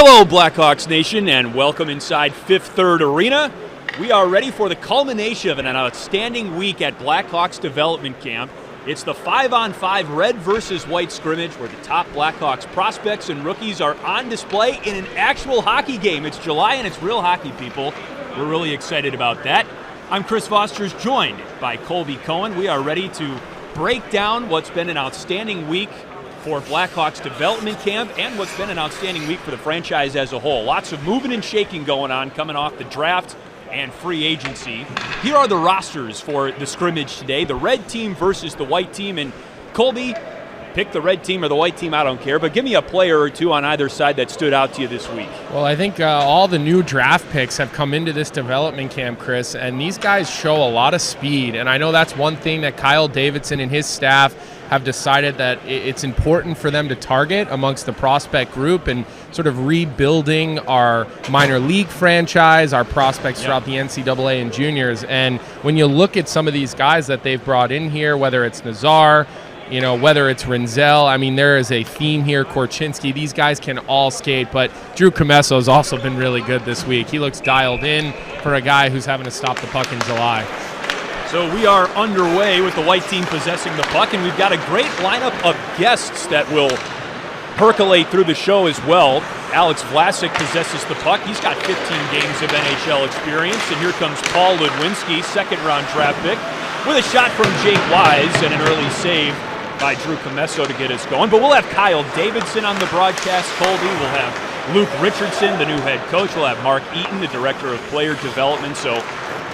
Hello, Blackhawks Nation, and welcome inside Fifth Third Arena. We are ready for the culmination of an outstanding week at Blackhawks Development Camp. It's the 5-on-5 red versus white scrimmage where the top Blackhawks prospects and rookies are on display in an actual hockey game. It's July and it's real hockey, people. We're really excited about that. I'm Chris Foster's, joined by Colby Cohen. We are ready to break down what's been an outstanding week for Blackhawks Development Camp and what's been an outstanding week for the franchise as a whole. Lots of moving and shaking going on coming off the draft and free agency. Here are the rosters for the scrimmage today. The red team versus the white team. And Colby, pick the red team or the white team, I don't care, but give me a player or two on either side that stood out to you this week. Well, I think all the new draft picks have come into this development camp, Chris, and these guys show a lot of speed. And I know that's one thing that Kyle Davidson and his staff have decided that it's important for them to target amongst the prospect group and sort of rebuilding our minor league franchise, our prospects throughout the NCAA and juniors. And when you look at some of these guys that they've brought in here, whether it's Nazar, whether it's Renzel, I mean, there is a theme here. Korchinski, these guys can all skate, but Drew Commesso has also been really good this week. He looks dialed in for a guy who's having to stop the puck in July. So we are underway with the white team possessing the puck, and we've got a great lineup of guests that will percolate through the show as well. Alex Vlasic possesses the puck. He's got 15 games of NHL experience, and here comes Paul Ludwinski, second-round draft pick, with a shot from Jake Wise and an early save by Drew Commesso to get us going. But we'll have Kyle Davidson on the broadcast, Colby. We'll have Luke Richardson, the new head coach. We'll have Mark Eaton, the director of player development. So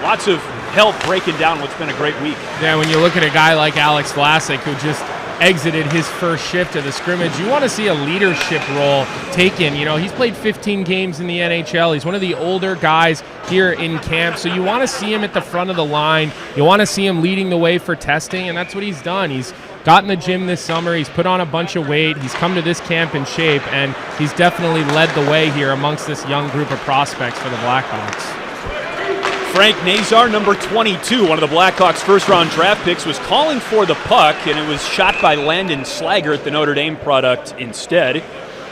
lots of help breaking down what's been a great week. Yeah, when you look at a guy like Alex Vlasic, who just exited his first shift of the scrimmage, you want to see a leadership role taken. He's played 15 games in the NHL. He's one of the older guys here in camp, so you want to see him at the front of the line. You want to see him leading the way for testing, and that's what he's done. He's got in the gym this summer. He's put on a bunch of weight. He's come to this camp in shape, and he's definitely led the way here amongst this young group of prospects for the Blackhawks. Frank Nazar, number 22, one of the Blackhawks' first-round draft picks, was calling for the puck, and it was shot by Landon Slaggert, the Notre Dame product, instead.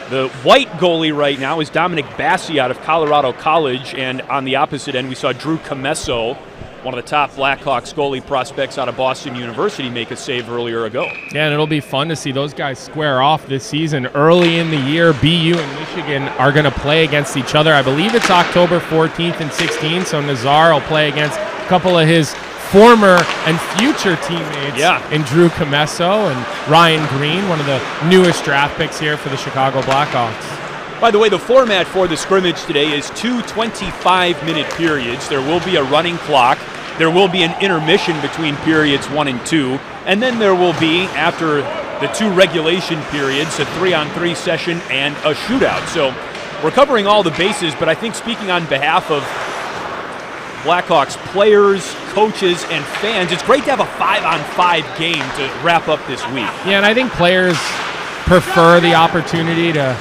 The white goalie right now is Dominic Bassi out of Colorado College, and on the opposite end, we saw Drew Commesso, one of the top Blackhawks goalie prospects out of Boston University, make a save earlier ago. Yeah, and it'll be fun to see those guys square off this season. Early in the year, BU and Michigan are going to play against each other. I believe it's October 14th and 16th, so Nazar will play against a couple of his former and future teammates in Drew Commesso and Ryan Green, one of the newest draft picks here for the Chicago Blackhawks. By the way, the format for the scrimmage today is 2 25-minute periods. There will be a running clock. There will be an intermission between periods 1 and 2. And then there will be, after the 2 regulation periods, a 3-on-3 session and a shootout. So we're covering all the bases, but I think speaking on behalf of Blackhawks players, coaches, and fans, it's great to have a 5-on-5 game to wrap up this week. Yeah, and I think players prefer the opportunity to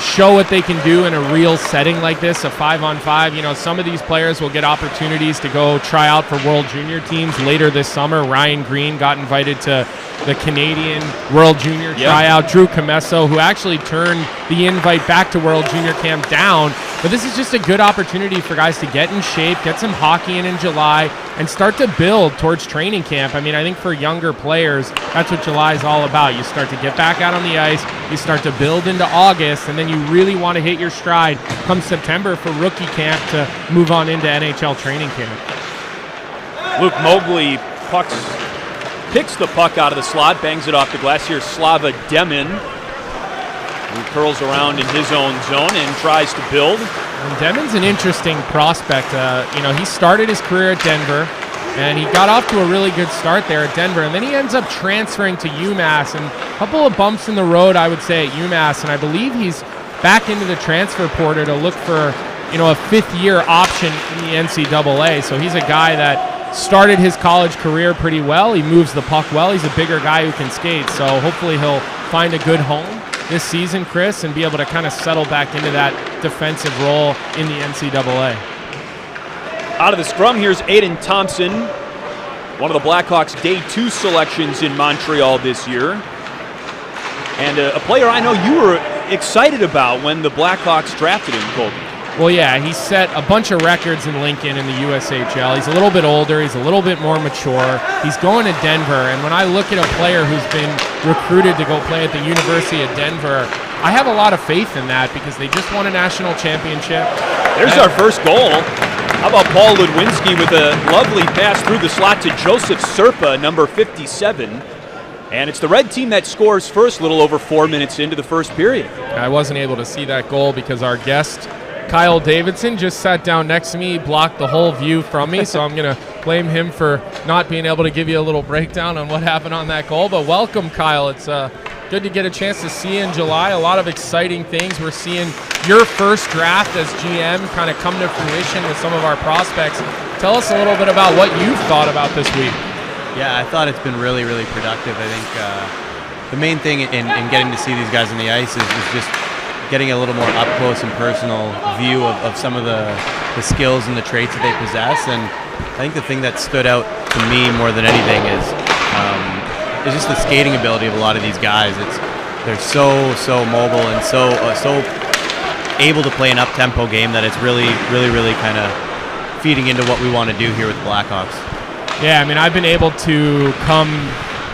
show what they can do in a real setting like this, a 5-on-5. Some of these players will get opportunities to go try out for World Junior teams later this summer. Ryan Green got invited to the Canadian World Junior tryout. Drew Commesso, who actually turned the invite back to World Junior Camp down. But this is just a good opportunity for guys to get in shape, get some hockey in July, and start to build towards training camp. I mean, I think for younger players, that's what July is all about. You start to get back out on the ice, you start to build into August, and then you really want to hit your stride come September for rookie camp to move on into NHL training camp. Luke Mowgli picks the puck out of the slot, bangs it off the glass. Here's Slava Demin, who curls around in his own zone and tries to build. And Demin's an interesting prospect. He started his career at Denver, and he got off to a really good start there at Denver, and then he ends up transferring to UMass, and a couple of bumps in the road, I would say, at UMass, and I believe he's back into the transfer portal to look for, a fifth-year option in the NCAA. So he's a guy that started his college career pretty well. He moves the puck well. He's a bigger guy who can skate, so hopefully he'll find a good home this season, Chris, and be able to kind of settle back into that defensive role in the NCAA. Out of the scrum, here's Aiden Thompson, one of the Blackhawks' Day 2 selections in Montreal this year. And a player I know you were excited about when the Blackhawks drafted him, Colby? Well, yeah, he set a bunch of records in Lincoln in the USHL. He's a little bit older. He's a little bit more mature. He's going to Denver, and when I look at a player who's been recruited to go play at the University of Denver, I have a lot of faith in that because they just won a national championship. There's our first goal. How about Paul Ludwinski with a lovely pass through the slot to Joseph Serpa, number 57. And it's the red team that scores first, a little over 4 minutes into the first period. I wasn't able to see that goal because our guest, Kyle Davidson, just sat down next to me, blocked the whole view from me, so I'm going to blame him for not being able to give you a little breakdown on what happened on that goal. But welcome, Kyle. It's good to get a chance to see you in July. A lot of exciting things. We're seeing your first draft as GM kind of come to fruition with some of our prospects. Tell us a little bit about what you've thought about this week. Yeah, I thought it's been really, really productive. I think the main thing in getting to see these guys on the ice is just getting a little more up close and personal view of some of the skills and the traits that they possess. And I think the thing that stood out to me more than anything is just the skating ability of a lot of these guys. They're so mobile and so able to play an up-tempo game that it's really kind of feeding into what we want to do here with the Blackhawks. Yeah, I mean, I've been able to come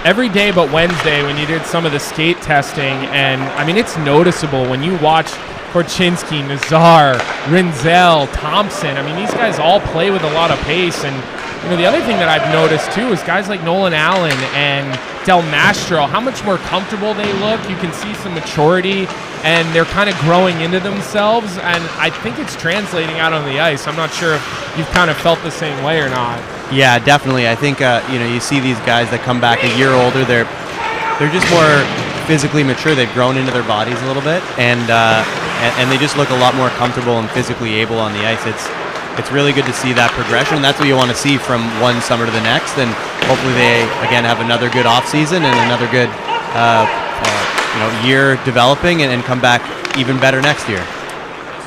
every day but Wednesday when you did some of the skate testing, and I mean, it's noticeable when you watch Korchinski, Nazar, Rinzel, Thompson. I mean, these guys all play with a lot of pace, and you know, the other thing that I've noticed too is guys like Nolan Allen and Del Mastro, how much more comfortable they look. You can see some maturity, and they're kind of growing into themselves, and I think it's translating out on the ice. I'm not sure if you've kind of felt the same way or not. Yeah, definitely. I think you see these guys that come back a year older. They're just more physically mature. They've grown into their bodies a little bit, and they just look a lot more comfortable and physically able on the ice. It's really good to see that progression. That's what you want to see from one summer to the next, and hopefully they again have another good off season and another good year developing and come back even better next year.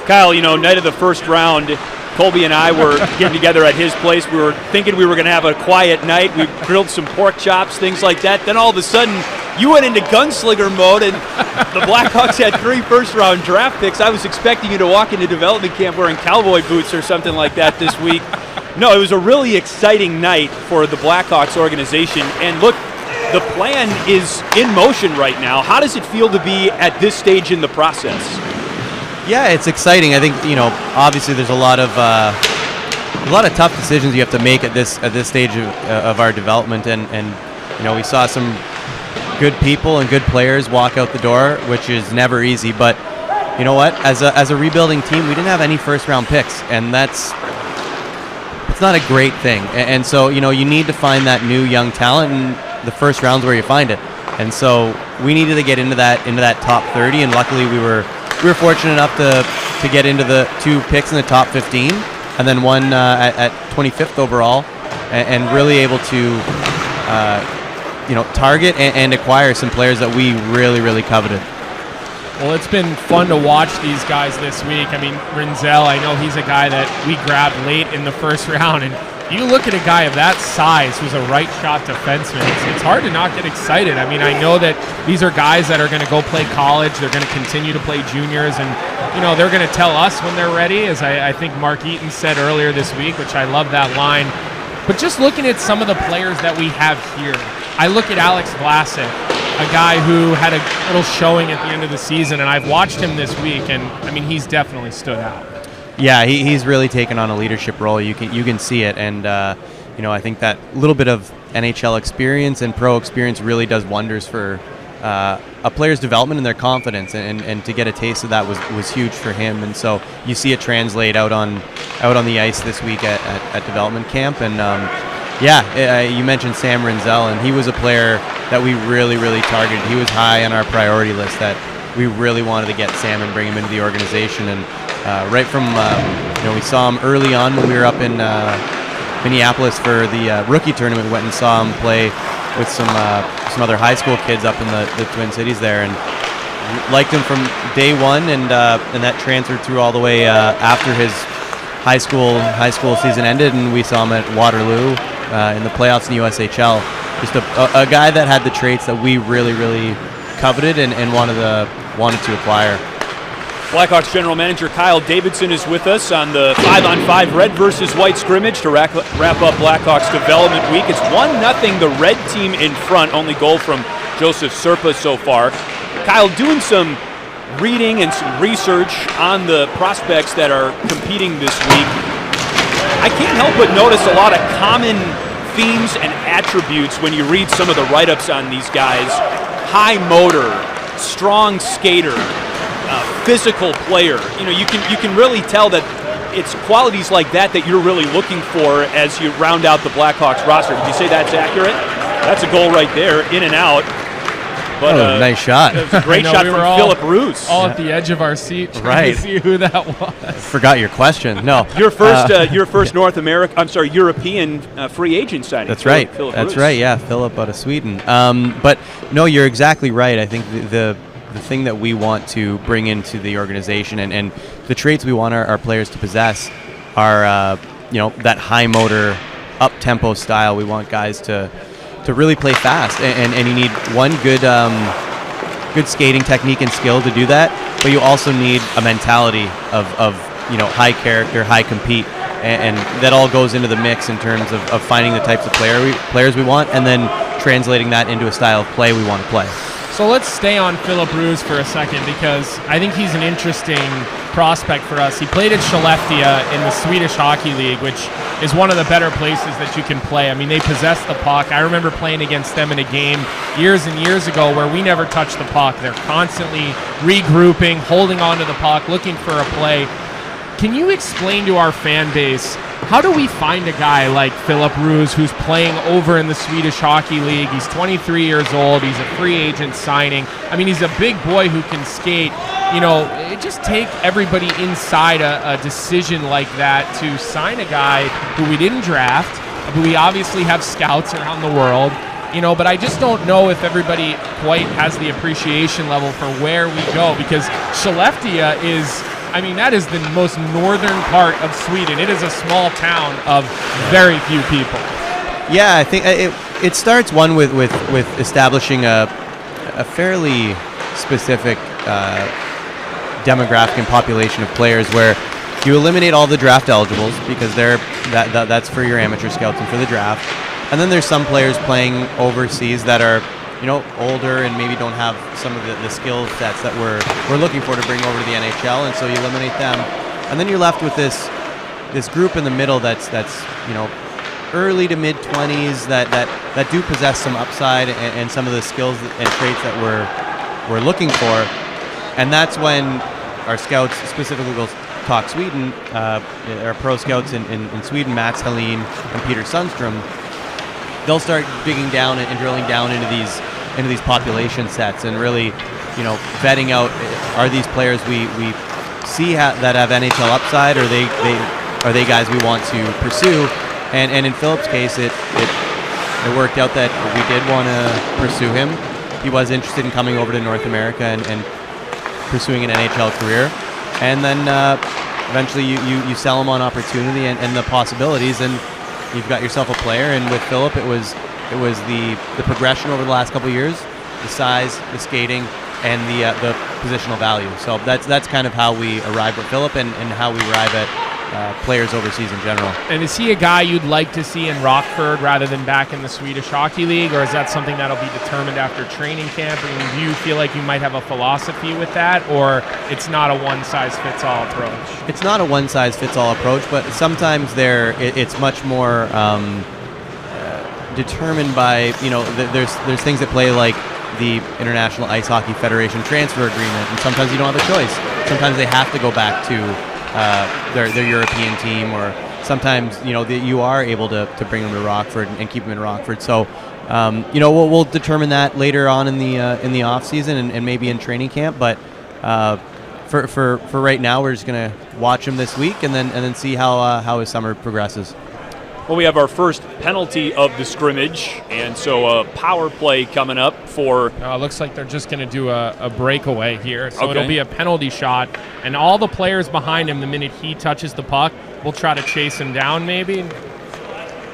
Kyle, night of the first round, Colby and I were getting together at his place. We were thinking we were going to have a quiet night. We grilled some pork chops, things like that. Then all of a sudden, you went into gunslinger mode, and the Blackhawks had 3 first-round draft picks. I was expecting you to walk into development camp wearing cowboy boots or something like that this week. No, it was a really exciting night for the Blackhawks organization. And look, the plan is in motion right now. How does it feel to be at this stage in the process? Yeah, it's exciting. I think obviously there's a lot of tough decisions you have to make at this stage of our development, and we saw some good people and good players walk out the door, which is never easy. But you know what? As a rebuilding team, we didn't have any first round picks, and it's not a great thing. And so you need to find that new young talent, and the first round's where you find it. And so we needed to get into that top 30, and luckily we were fortunate enough to get into the 2 picks in the top 15, and then one at 25th overall, and really able to target and acquire some players that we really coveted. Well, it's been fun to watch these guys this week. I mean, Rinzel, I know he's a guy that we grabbed late in the first round, and you look at a guy of that size who's a right shot defenseman, it's hard to not get excited. I mean, I know that these are guys that are going to go play college. They're going to continue to play juniors, and they're going to tell us when they're ready, as I think Mark Eaton said earlier this week, which I love that line. But just looking at some of the players that we have here, I look at Alex Vlasic, a guy who had a little showing at the end of the season, and I've watched him this week, and I mean, he's definitely stood out. Yeah, he's really taken on a leadership role. You can see it, and I think that little bit of NHL experience and pro experience really does wonders for a player's development and their confidence, and to get a taste of that was huge for him. And so you see it translate out on the ice this week at development camp. And you mentioned Sam Rinzel, and he was a player that we really targeted. He was high on our priority list, that we really wanted to get Sam and bring him into the organization. And right from we saw him early on when we were up in Minneapolis for the rookie tournament. We went and saw him play with some other high school kids up in the Twin Cities there, and liked him from day one, and that transferred through all the way after his high school season ended, and we saw him at Waterloo in the playoffs in the USHL. Just a guy that had the traits that we really coveted and wanted to wanted to acquire. Blackhawks general manager Kyle Davidson is with us on the 5-on-5 red versus white scrimmage to wrap up Blackhawks development week. It's 1-0 the red team in front, only goal from Joseph Serpa so far. Kyle, doing some reading and some research on the prospects that are competing this week, I can't help but notice a lot of common themes and attributes when you read some of the write-ups on these guys. High motor, strong skater, physical player. You know, you can really tell that it's qualities like that you're really looking for as you round out the Blackhawks roster. Did you say that's accurate? That's a goal right there, in and out. But nice shot. It was a great shot from Philip Roos. All at the edge of our seat trying to see who that was. Forgot your question. No. Your first European free agent signing. That's right. Philip That's Roos. right. Yeah, Philip out of Sweden. But no, you're exactly right. I think the thing that we want to bring into the organization and the traits we want our players to possess are that high motor, up tempo style. We want guys to really play fast, and you need one good skating technique and skill to do that, but you also need a mentality of high character, high compete, and that all goes into the mix in terms of finding the types of players we want, and then translating that into a style of play we want to play. So let's stay on Philip Roos for a second, because I think he's an interesting prospect for us. He played at Skellefteå in the Swedish Hockey League, which is one of the better places that you can play. I mean, they possess the puck. I remember playing against them in a game years and years ago where we never touched the puck. They're constantly regrouping, holding onto the puck, looking for a play. Can you explain to our fan base, how do we find a guy like Philip Roos who's playing over in the Swedish Hockey League? He's 23 years old. He's a free agent signing. I mean, he's a big boy who can skate. You know, it just take everybody inside a decision like that to sign a guy who we didn't draft, but we obviously have scouts around the world. But I just don't know if everybody quite has the appreciation level for where we go, because Skellefteå that is the most northern part of Sweden. It is a small town of very few people. Yeah, I think it starts with establishing a fairly specific demographic and population of players, where you eliminate all the draft eligibles because that's for your amateur scouts and for the draft. And then there's some players playing overseas that are older and maybe don't have some of the skill sets that we're looking for to bring over to the NHL, and so you eliminate them, and then you're left with this group in the middle that's early to mid 20s that do possess some upside and some of the skills and traits that we're looking for, and that's when our scouts, specifically those Talk Sweden, our pro scouts in Sweden, Mats Helin and Peter Sundstrom, they'll start digging down and drilling down into these population sets and really, vetting out, are these players we see that have NHL upside, or are they guys we want to pursue? And in Philip's case, it worked out that we did want to pursue him. He was interested in coming over to North America and pursuing an NHL career, and then eventually you sell him on opportunity and the possibilities, and you've got yourself a player. And with Philip, it was the progression over the last couple of years, the size, the skating, and the positional value. So that's kind of how we arrived at Philip and how we arrive at players overseas in general. And is he a guy you'd like to see in Rockford rather than back in the Swedish Hockey League, or is that something that'll be determined after training camp? I mean, do you feel like you might have a philosophy with that, or it's not a one-size-fits-all approach? It's not a one-size-fits-all approach, but sometimes it's much more determined by, there's things at play like the International Ice Hockey Federation transfer agreement, and sometimes you don't have a choice. Sometimes they have to go back to their European team, or sometimes you are able to bring them to Rockford and keep them in Rockford. So we'll determine that later on in the off season and maybe in training camp. But for right now, we're just gonna watch him this week and then see how his summer progresses. Well, we have our first penalty of the scrimmage, and so a power play coming up for... It looks like they're just going to do a breakaway here. So okay. It'll be a penalty shot, and all the players behind him, the minute he touches the puck, will try to chase him down maybe.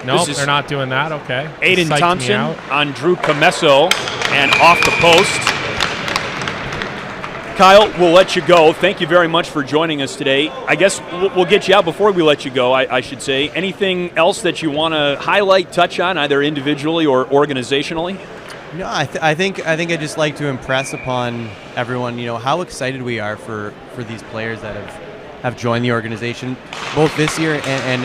Nope, they're not doing that. Okay. Aiden Thompson on Drew Comesso, and off the post. Kyle, we'll let you go. Thank you very much for joining us today. I guess we'll get you out before we let you go, I should say. Anything else that you want to highlight, touch on, either individually or organizationally? No, I think I'd just like to impress upon everyone, how excited we are for these players that have joined the organization, both this year and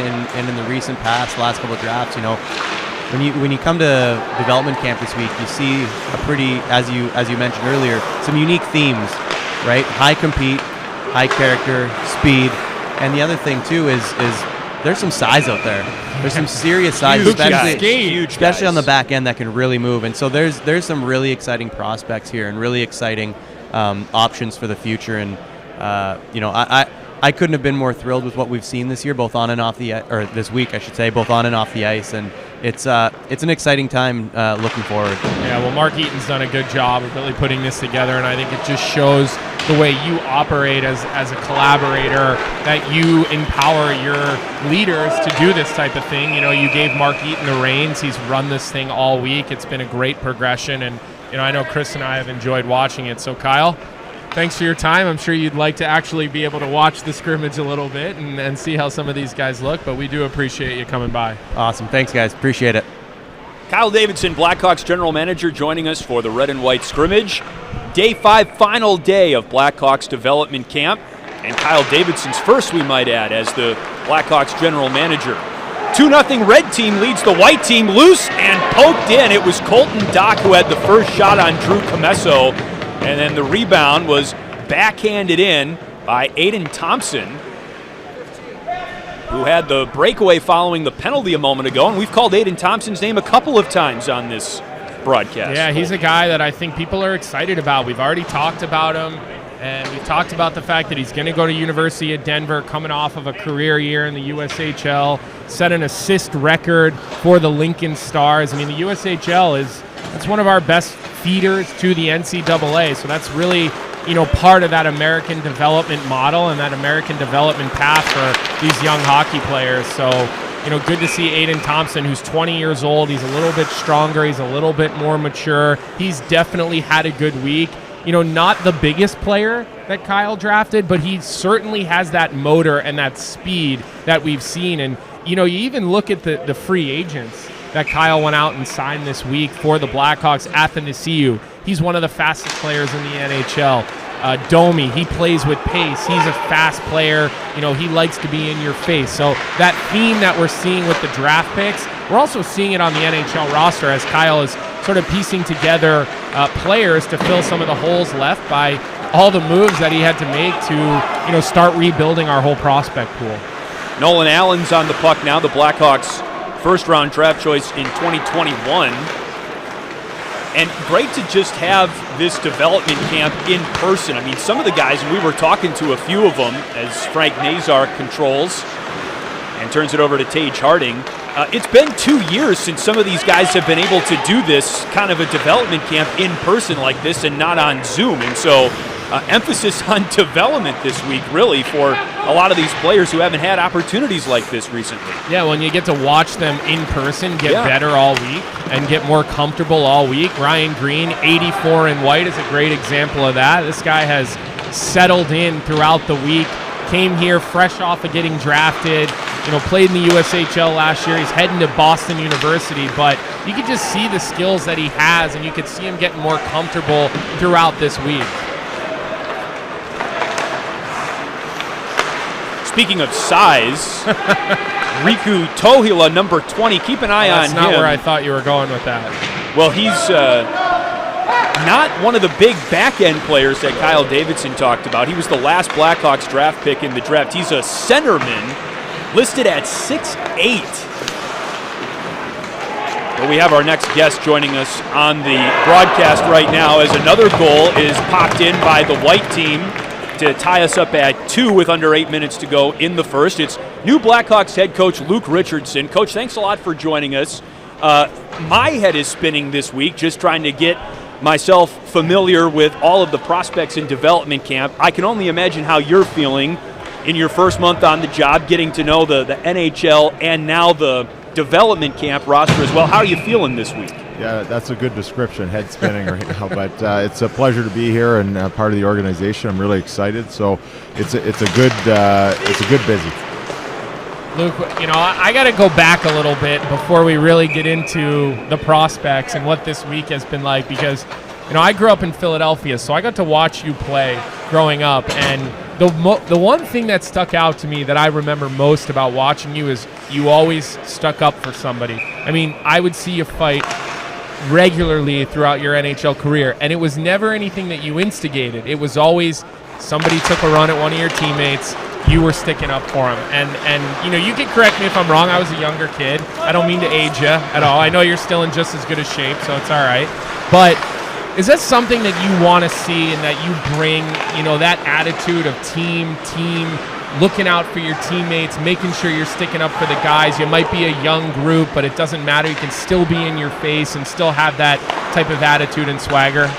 in the recent past, last couple of drafts. When you come to development camp this week, you see a pretty, as you mentioned earlier, some unique themes, right? High compete, high character, speed, and the other thing too is there's some size out there. There's some serious size, especially on the back end that can really move. And so there's some really exciting prospects here and really exciting options for the future. And I couldn't have been more thrilled with what we've seen this year, both on and off or this week, I should say, both on and off the ice. And it's an exciting time looking forward. Yeah, well, Mark Eaton's done a good job of really putting this together, and I think it just shows the way you operate as a collaborator, that you empower your leaders to do this type of thing. You gave Mark Eaton the reins. He's run this thing all week. It's been a great progression, and I know Chris and I have enjoyed watching it. So, Kyle, thanks for your time. I'm sure you'd like to actually be able to watch the scrimmage a little bit and see how some of these guys look, but we do appreciate you coming by. Awesome. Thanks, guys. Appreciate it. Kyle Davidson, Blackhawks general manager, joining us for the Red and White scrimmage. Day 5, final day of Blackhawks development camp, and Kyle Davidson's first, we might add, as the Blackhawks general manager. 2-0 red team leads the white team, loose and poked in. It was Colton Dock who had the first shot on Drew Comesso, and then the rebound was backhanded in by Aiden Thompson, who had the breakaway following the penalty a moment ago. And we've called Aiden Thompson's name a couple of times on this broadcast. Yeah, he's a guy that I think people are excited about. We've already talked about him, and we've talked about the fact that he's going to go to University of Denver, coming off of a career year in the USHL, set an assist record for the Lincoln Stars. I mean, the USHL it's one of our best feeders to the NCAA, so that's really part of that American development model and that American development path for these young hockey players. So good to see Aiden Thompson, who's 20 years old. He's a little bit stronger. He's a little bit more mature. He's definitely had a good week. Not the biggest player that Kyle drafted, but he certainly has that motor and that speed that we've seen. And, you even look at the free agents that Kyle went out and signed this week for the Blackhawks. Athanasiou, he's one of the fastest players in the NHL. Domi, he plays with pace. He's a fast player. He likes to be in your face. So that theme that we're seeing with the draft picks, we're also seeing it on the NHL roster as Kyle is sort of piecing together players to fill some of the holes left by all the moves that he had to make to, start rebuilding our whole prospect pool. Nolan Allen's on the puck now, the Blackhawks' first-round draft choice in 2021. And great to just have this development camp in person. I mean, some of the guys, and we were talking to a few of them as Frank Nazar controls and turns it over to Tage Harding. It's been 2 years since some of these guys have been able to do this kind of a development camp in person like this and not on Zoom. And so emphasis on development this week, really, for a lot of these players who haven't had opportunities like this recently. Yeah, when you get to watch them in person get better all week and get more comfortable all week. Ryan Green, 84 in white, is a great example of that. This guy has settled in throughout the week, came here fresh off of getting drafted, played in the USHL last year. He's heading to Boston University, but you could just see the skills that he has, and you could see him getting more comfortable throughout this week. Speaking of size, Riku Tohila, number 20. Keep an eye on him. That's not where I thought you were going with that. Well, he's not one of the big back-end players that Kyle Davidson talked about. He was the last Blackhawks draft pick in the draft. He's a centerman, listed at 6'8". But we have our next guest joining us on the broadcast right now as another goal is popped in by the white team to tie us up at 2 with under 8 minutes to go in the first. It's new Blackhawks head coach Luke Richardson. Coach, thanks a lot for joining us. My head is spinning this week just trying to get myself familiar with all of the prospects in development camp. I can only imagine how you're feeling in your first month on the job, getting to know the NHL and now the development camp roster as well. How are you feeling this week? Yeah, that's a good description, head spinning right now. But it's a pleasure to be here and part of the organization. I'm really excited. So it's a good busy. Luke, I got to go back a little bit before we really get into the prospects and what this week has been like, because I grew up in Philadelphia, so I got to watch you play growing up, and the one thing that stuck out to me that I remember most about watching you is you always stuck up for somebody. I mean, I would see you fight regularly throughout your NHL career, and it was never anything that you instigated. It was always somebody took a run at one of your teammates, you were sticking up for him. And you can correct me if I'm wrong. I was a younger kid. I don't mean to age you at all. I know you're still in just as good a shape, so it's all right. But is that something that you want to see and that you bring, that attitude of team, looking out for your teammates, making sure you're sticking up for the guys? You might be a young group, but it doesn't matter. You can still be in your face and still have that type of attitude and swagger.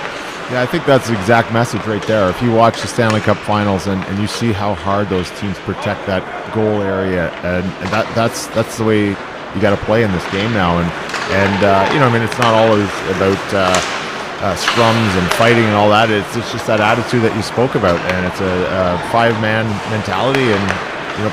Yeah, I think that's the exact message right there. If you watch the Stanley Cup Finals and you see how hard those teams protect that goal area, and that's the way you got to play in this game now. And it's not always about scrums and fighting and all that. It's just that attitude that you spoke about, and it's a five-man mentality, and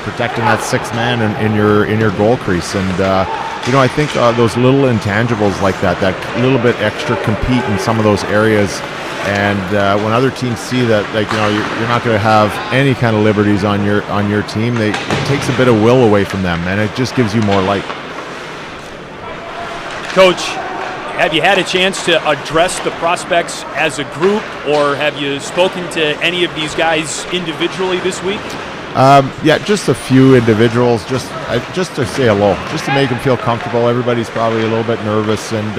protecting that sixth man in your goal crease. And I think those little intangibles like that little bit extra compete in some of those areas. And when other teams see that, you're not going to have any kind of liberties on your team, it takes a bit of will away from them, and it just gives you more light. Coach, have you had a chance to address the prospects as a group, or have you spoken to any of these guys individually this week? Yeah, just a few individuals, just to say hello, just to make them feel comfortable. Everybody's probably a little bit nervous and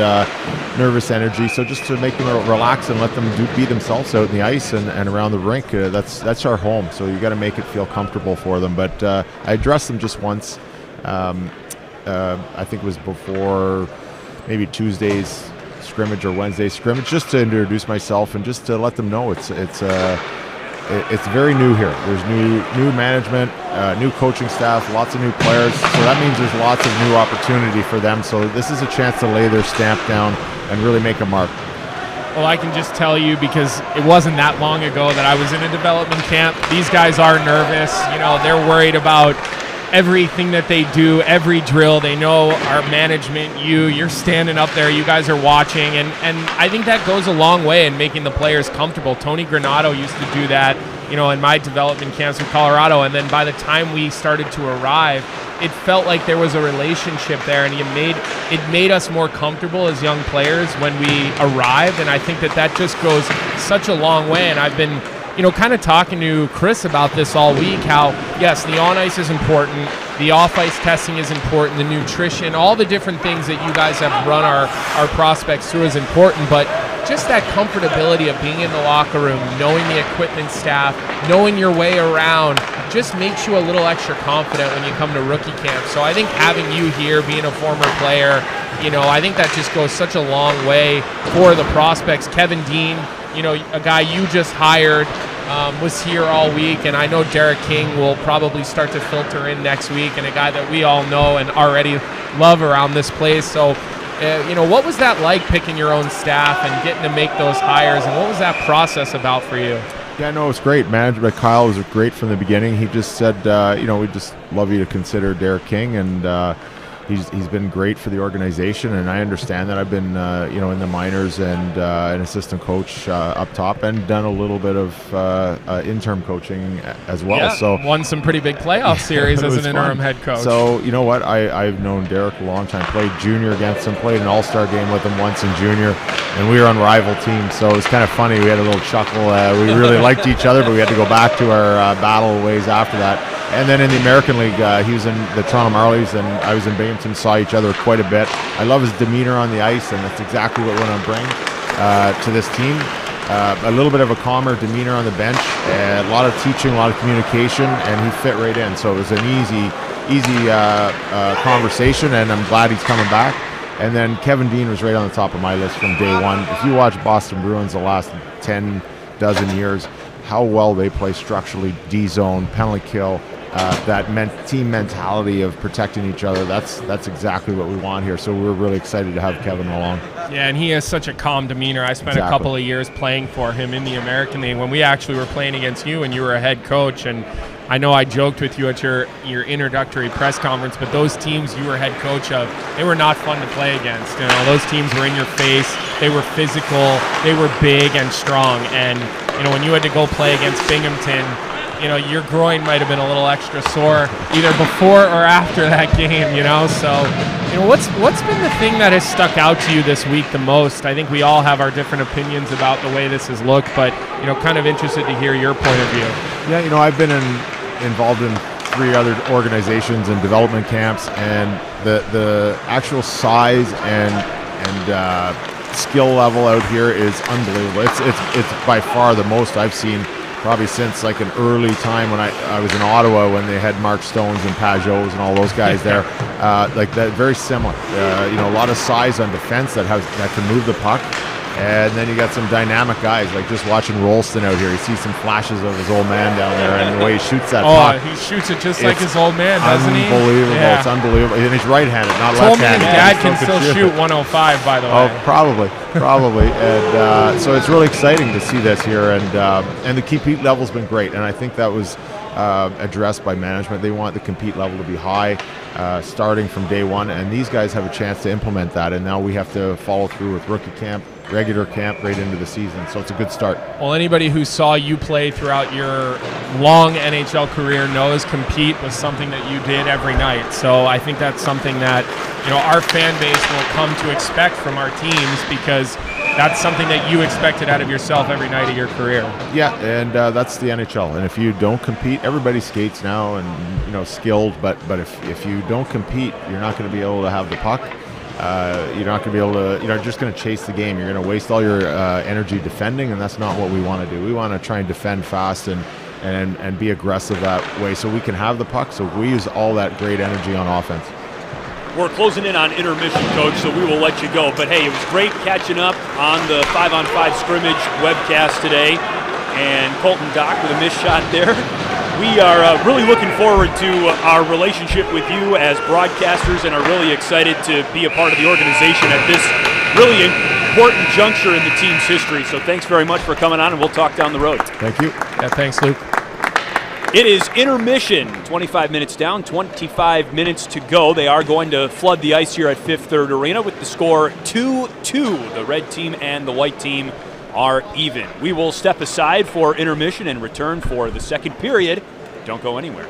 nervous energy, so just to make them relax and let them be themselves out in the ice and around the rink. That's our home, so you got to make it feel comfortable for them. But I addressed them just once. I think it was before maybe Tuesday's scrimmage or Wednesday's scrimmage, just to introduce myself and just to let them know it's very new here. There's new management, new coaching staff, lots of new players. So that means there's lots of new opportunity for them. So this is a chance to lay their stamp down and really make a mark. Well, I can just tell you, because it wasn't that long ago that I was in a development camp. These guys are nervous. They're worried about everything that they do, every drill. They know our management, you're standing up there, you guys are watching, and I think that goes a long way in making the players comfortable. Tony Granato used to do that, in my development camps in Colorado, and then by the time we started to arrive, it felt like there was a relationship there, and it made us more comfortable as young players when we arrived, and I think that just goes such a long way. And I've been kind of talking to Chris about this all week, how, yes, the on-ice is important, the off-ice testing is important, the nutrition, all the different things that you guys have run our prospects through is important, but just that comfortability of being in the locker room, knowing the equipment staff, knowing your way around, just makes you a little extra confident when you come to rookie camp. So I think having you here, being a former player, I think that just goes such a long way for the prospects. Kevin Dean, a guy you just hired, was here all week, and I know Derek King will probably start to filter in next week, and a guy that we all know and already love around this place. So, what was that like, picking your own staff and getting to make those hires, and what was that process about for you? Yeah, no, it's great. Managed by Kyle was great from the beginning. He just said, we just love you to consider Derek King, and he's been great for the organization, and I understand that. I've been in the minors and an assistant coach up top, and done a little bit of interim coaching as well. Yeah, so won some pretty big playoff series as an interim head coach. So you know what, I've known Derek a long time. Played junior against him, played an all-star game with him once in junior, and we were on rival teams, so it was kind of funny. We had a little chuckle. We really liked each other, but we had to go back to our battle ways after that. And then in the American League, he was in the Toronto Marlies, and I was in Binghamton, saw each other quite a bit. I love his demeanor on the ice, and that's exactly what we're going to bring to this team. A little bit of a calmer demeanor on the bench, a lot of teaching, a lot of communication, and he fit right in. So it was an easy conversation, and I'm glad he's coming back. And then Kevin Dean was right on the top of my list from day one. If you watch Boston Bruins the last 10 dozen years, how well they play structurally, D-zone, penalty kill, team mentality of protecting each other. That's exactly what we want here. So we're really excited to have Kevin along. Yeah, and he has such a calm demeanor. I spent a couple of years playing for him in the American League when we actually were playing against you and you were a head coach. And I know I joked with you at your introductory press conference, but those teams you were head coach of, they were not fun to play against. You know, those teams were in your face. They were physical. They were big and strong. And, you know, when you had to go play against Binghamton, you know, your groin might have been a little extra sore either before or after that game, you know. So, you know, what's been the thing that has stuck out to you this week the most? I think we all have our different opinions about the way this has looked, but, you know, kind of interested to hear your point of view. Yeah, you know, I've been involved in 3 other organizations and development camps, and the actual size and skill level out here is unbelievable. It's by far the most I've seen probably since like an early time when I was in Ottawa when they had Mark Stones and Pageaus and all those guys there. Like that, very similar. You know, a lot of size on defense that can move the puck. And then you got some dynamic guys, like just watching Rolston out here. You see some flashes of his old man down there and the way he shoots that puck. Oh, he shoots it just like his old man, doesn't he? Unbelievable. Yeah. It's unbelievable. And he's right-handed, not left-handed. Told me his dad can still shoot 105, by the way. Oh, probably. And so it's really exciting to see this here. And the compete level's been great. And I think that was addressed by management. They want the compete level to be high starting from day one. And these guys have a chance to implement that. And now we have to follow through with rookie camp, regular camp right into the season. So it's a good start. Well, anybody who saw you play throughout your long NHL career knows compete was something that you did every night. So I think that's something that, you know, our fan base will come to expect from our teams because that's something that you expected out of yourself every night of your career. Yeah, and that's the NHL. And if you don't compete, everybody skates now and, you know, skilled, but if you don't compete, you're not going to be able to have the puck. You're not going to be able to, you're just going to chase the game. You're going to waste all your energy defending, and that's not what we want to do. We want to try and defend fast and be aggressive that way so we can have the puck, so we use all that great energy on offense. We're closing in on intermission, Coach, so we will let you go. But, hey, it was great catching up on the 5-on-5 scrimmage webcast today. And Colton Dock with a missed shot there. We are really looking forward to our relationship with you as broadcasters and are really excited to be a part of the organization at this really important juncture in the team's history. So thanks very much for coming on, and we'll talk down the road. Thank you. Yeah, thanks, Luke. It is intermission. 25 minutes down, 25 minutes to go. They are going to flood the ice here at Fifth Third Arena with the score 2-2. The red team and the white team are even. We will step aside for intermission and return for the second period. Don't go anywhere.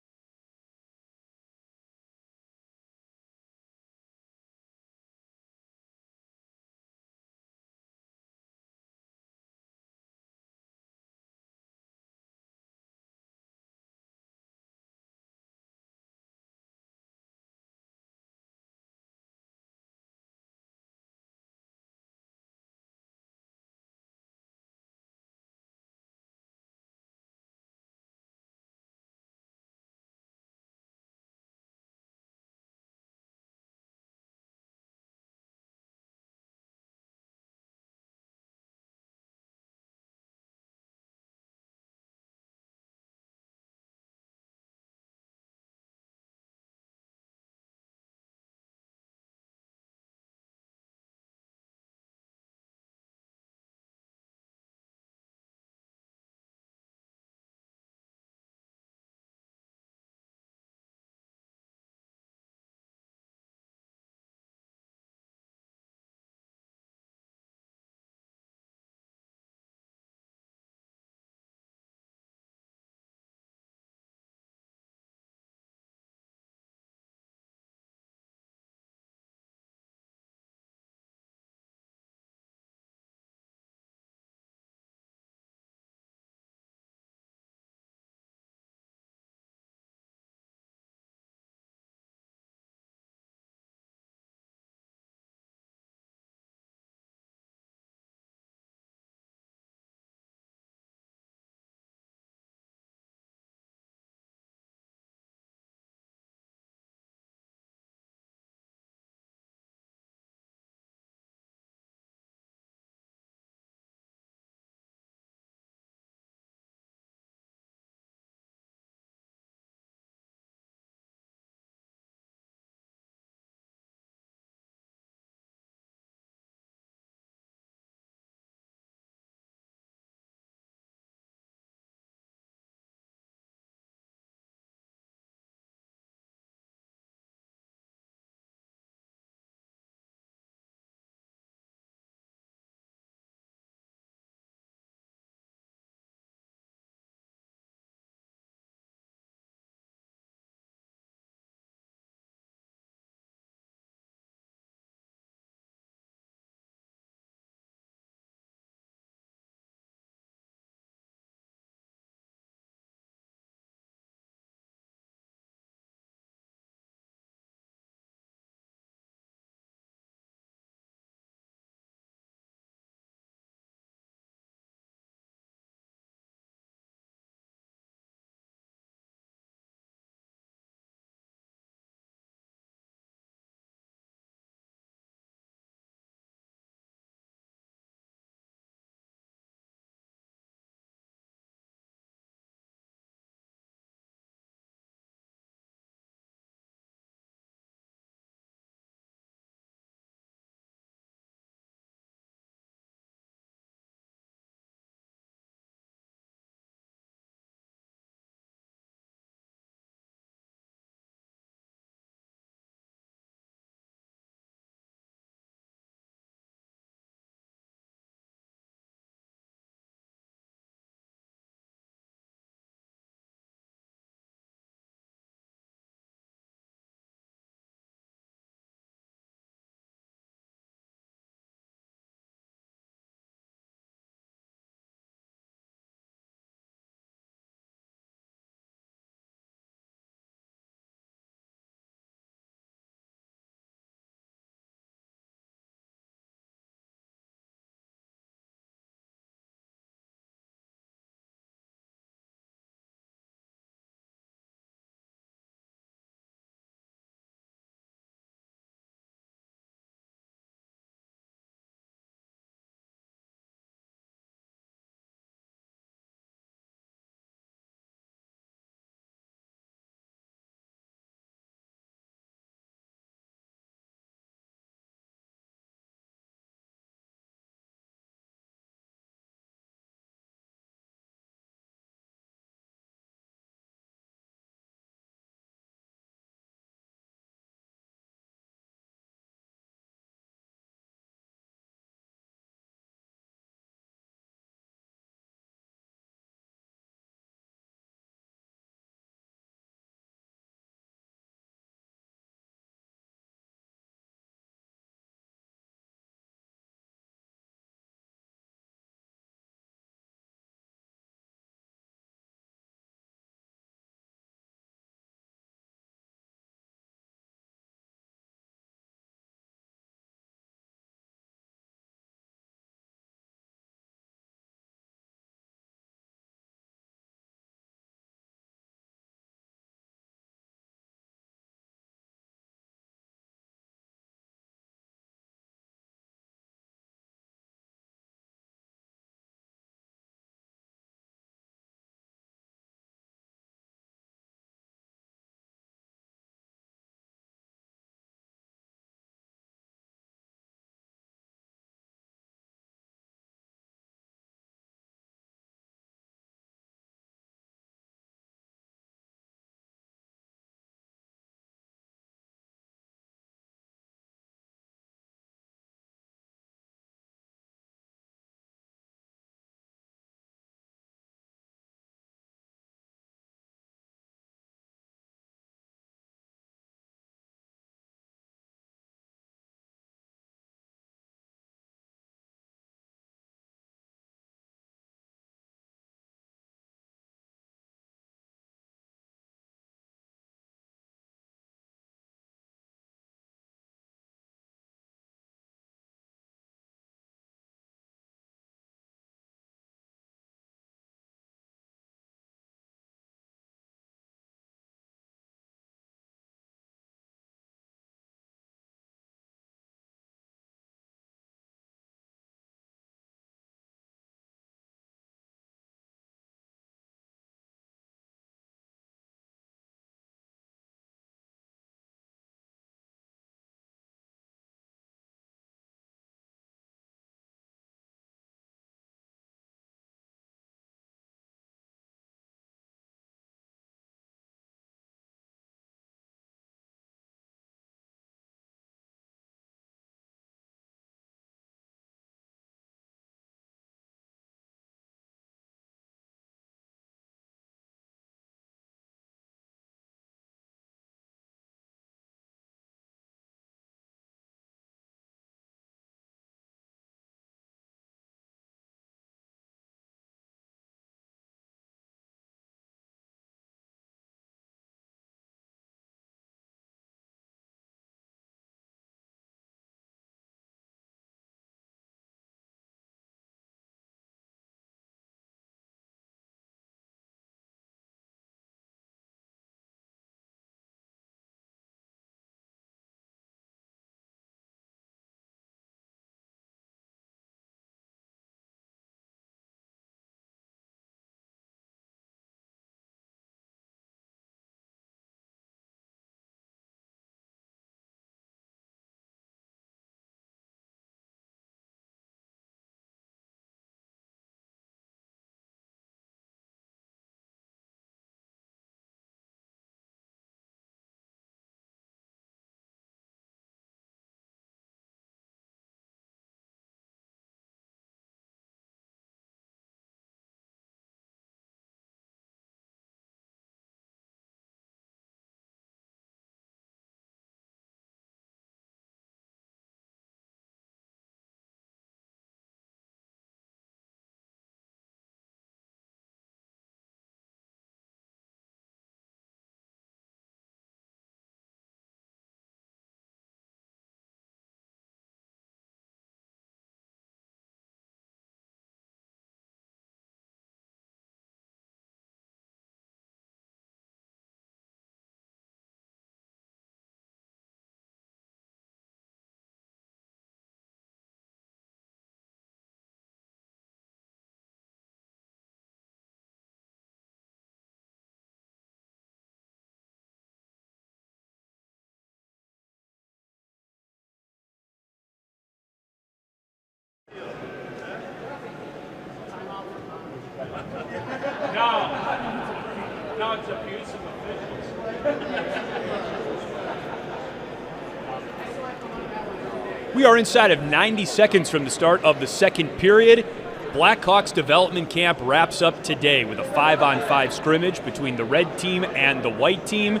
We are inside of 90 seconds from the start of the second period. Blackhawks development camp wraps up today with a 5-on-5 scrimmage between the red team and the white team.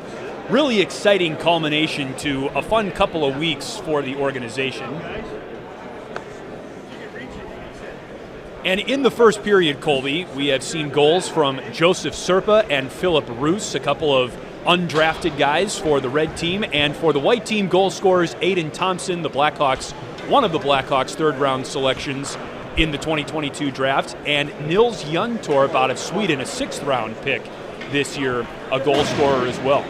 Really exciting culmination to a fun couple of weeks for the organization. And in the first period, Colby, we have seen goals from Joseph Serpa and Philip Roos, a couple of undrafted guys for the red team. And for the white team, goal scorers Aiden Thompson, one of the Blackhawks' third-round selections in the 2022 draft, and Nils Ljungtorp out of Sweden, a sixth-round pick this year, a goal scorer as well.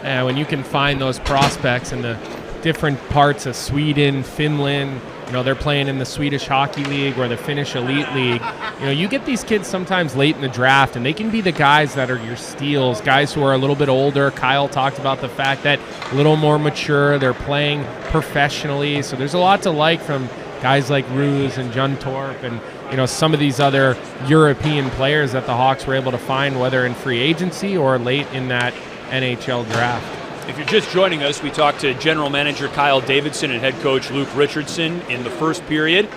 And when you can find those prospects in the different parts of Sweden, Finland, they're playing in the Swedish Hockey League or the Finnish Elite League. You get these kids sometimes late in the draft, and they can be the guys that are your steals, guys who are a little bit older. Kyle talked about the fact that a little more mature, they're playing professionally. So there's a lot to like from guys like Roos and Ljungtorp and some of these other European players that the Hawks were able to find, whether in free agency or late in that NHL draft. If you're just joining us, we talked to General Manager Kyle Davidson and Head Coach Luke Richardson in the first period.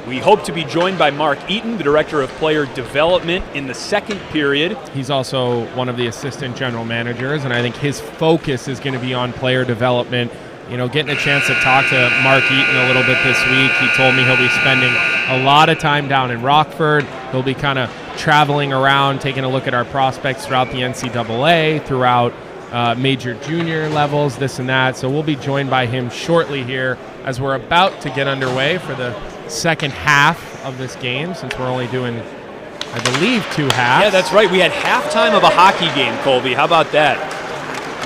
We hope to be joined by Mark Eaton, the Director of Player Development, in the second period. He's also one of the assistant general managers, and I think his focus is going to be on player development. Getting a chance to talk to Mark Eaton a little bit this week. He told me he'll be spending a lot of time down in Rockford. He'll be kind of traveling around, taking a look at our prospects throughout the NCAA, throughout major junior levels, this and that. So we'll be joined by him shortly here as we're about to get underway for the second half of this game, since we're only doing, I believe, 2 halves. Yeah, that's right. We had halftime of a hockey game, Colby. How about that?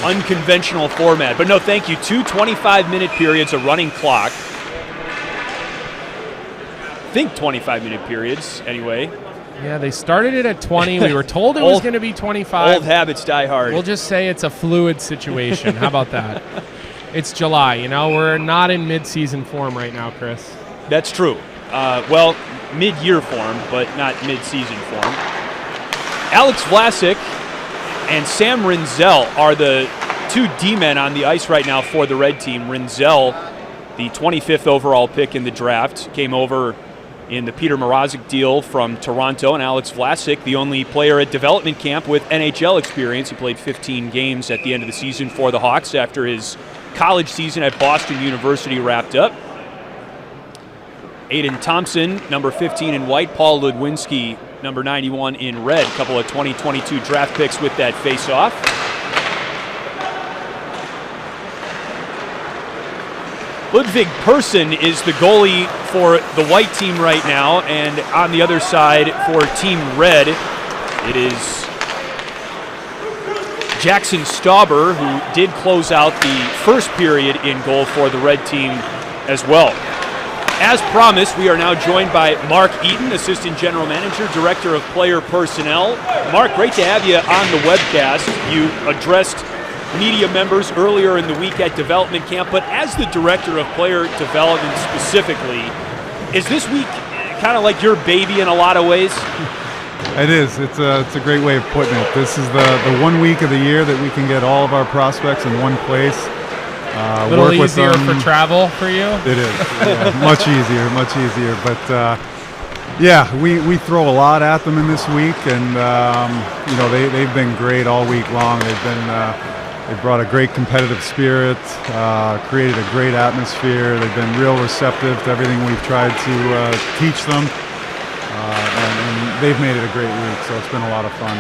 Unconventional format. But no, thank you. 2 25-minute periods, a running clock. I think 25-minute periods, anyway. Yeah, they started it at 20. We were told it was going to be 25. Old habits die hard. We'll just say it's a fluid situation. How about that? It's July. We're not in mid-season form right now, Chris. That's true. Well, mid-year form, but not mid-season form. Alex Vlasic and Sam Rinzel are the two D-men on the ice right now for the red team. Rinzel, the 25th overall pick in the draft, came over in the Peter Mrazek deal from Toronto, and Alex Vlasic, the only player at development camp with NHL experience. He played 15 games at the end of the season for the Hawks after his college season at Boston University wrapped up. Aiden Thompson, number 15 in white. Paul Ludwinski, number 91 in red. A couple of 2022 draft picks with that face-off. Ludwig Persson is the goalie for the white team right now, and on the other side for Team Red, it is Jackson Stauber, who did close out the first period in goal for the red team as well. As promised, we are now joined by Mark Eaton, Assistant General Manager, Director of Player Personnel. Mark, great to have you on the webcast. You addressed media members earlier in the week at development camp, but as the Director of Player Development specifically, is this week kind of like your baby in a lot of ways? It is. It's a great way of putting it. This is the 1 week of the year that we can get all of our prospects in one place. A little easier for travel for you? It is. Yeah, much easier. But we throw a lot at them in this week, and they've been great all week long. They've brought a great competitive spirit, created a great atmosphere. They've been real receptive to everything we've tried to teach them, and they've made it a great week, so it's been a lot of fun.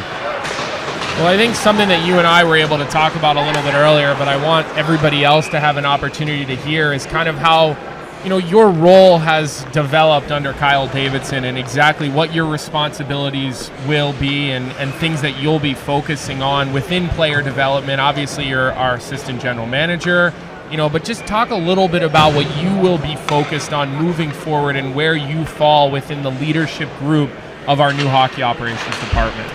Well, I think something that you and I were able to talk about a little bit earlier, but I want everybody else to have an opportunity to hear, is kind of how your role has developed under Kyle Davidson and exactly what your responsibilities will be and things that you'll be focusing on within player development. Obviously, you're our assistant general manager, but just talk a little bit about what you will be focused on moving forward and where you fall within the leadership group of our new hockey operations department.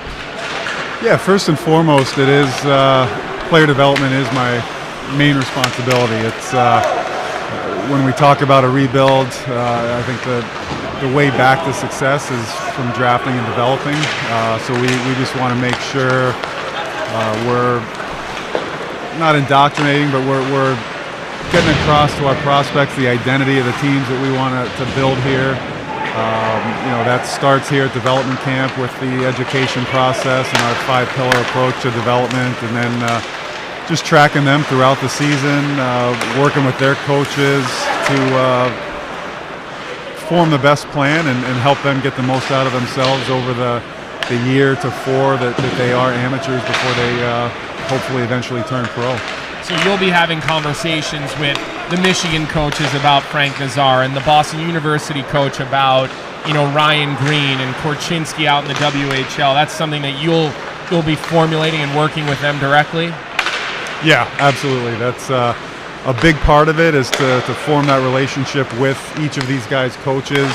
Yeah, first and foremost, it is player development is my main responsibility. It's when we talk about a rebuild, I think the way back to success is from drafting and developing. So we just want to make sure we're not indoctrinating, but we're getting across to our prospects the identity of the teams that we want to build here. That starts here at development camp with the education process and our 5-pillar approach to development, and then just tracking them throughout the season, working with their coaches to form the best plan and help them get the most out of themselves over the year to 4 that they are amateurs before they hopefully eventually turn pro. So you'll be having conversations with the Michigan coaches about Frank Nazar and the Boston University coach about, Ryan Green and Korchinski out in the WHL. That's something that you'll be formulating and working with them directly? Yeah, absolutely. That's a big part of it, is to form that relationship with each of these guys' coaches.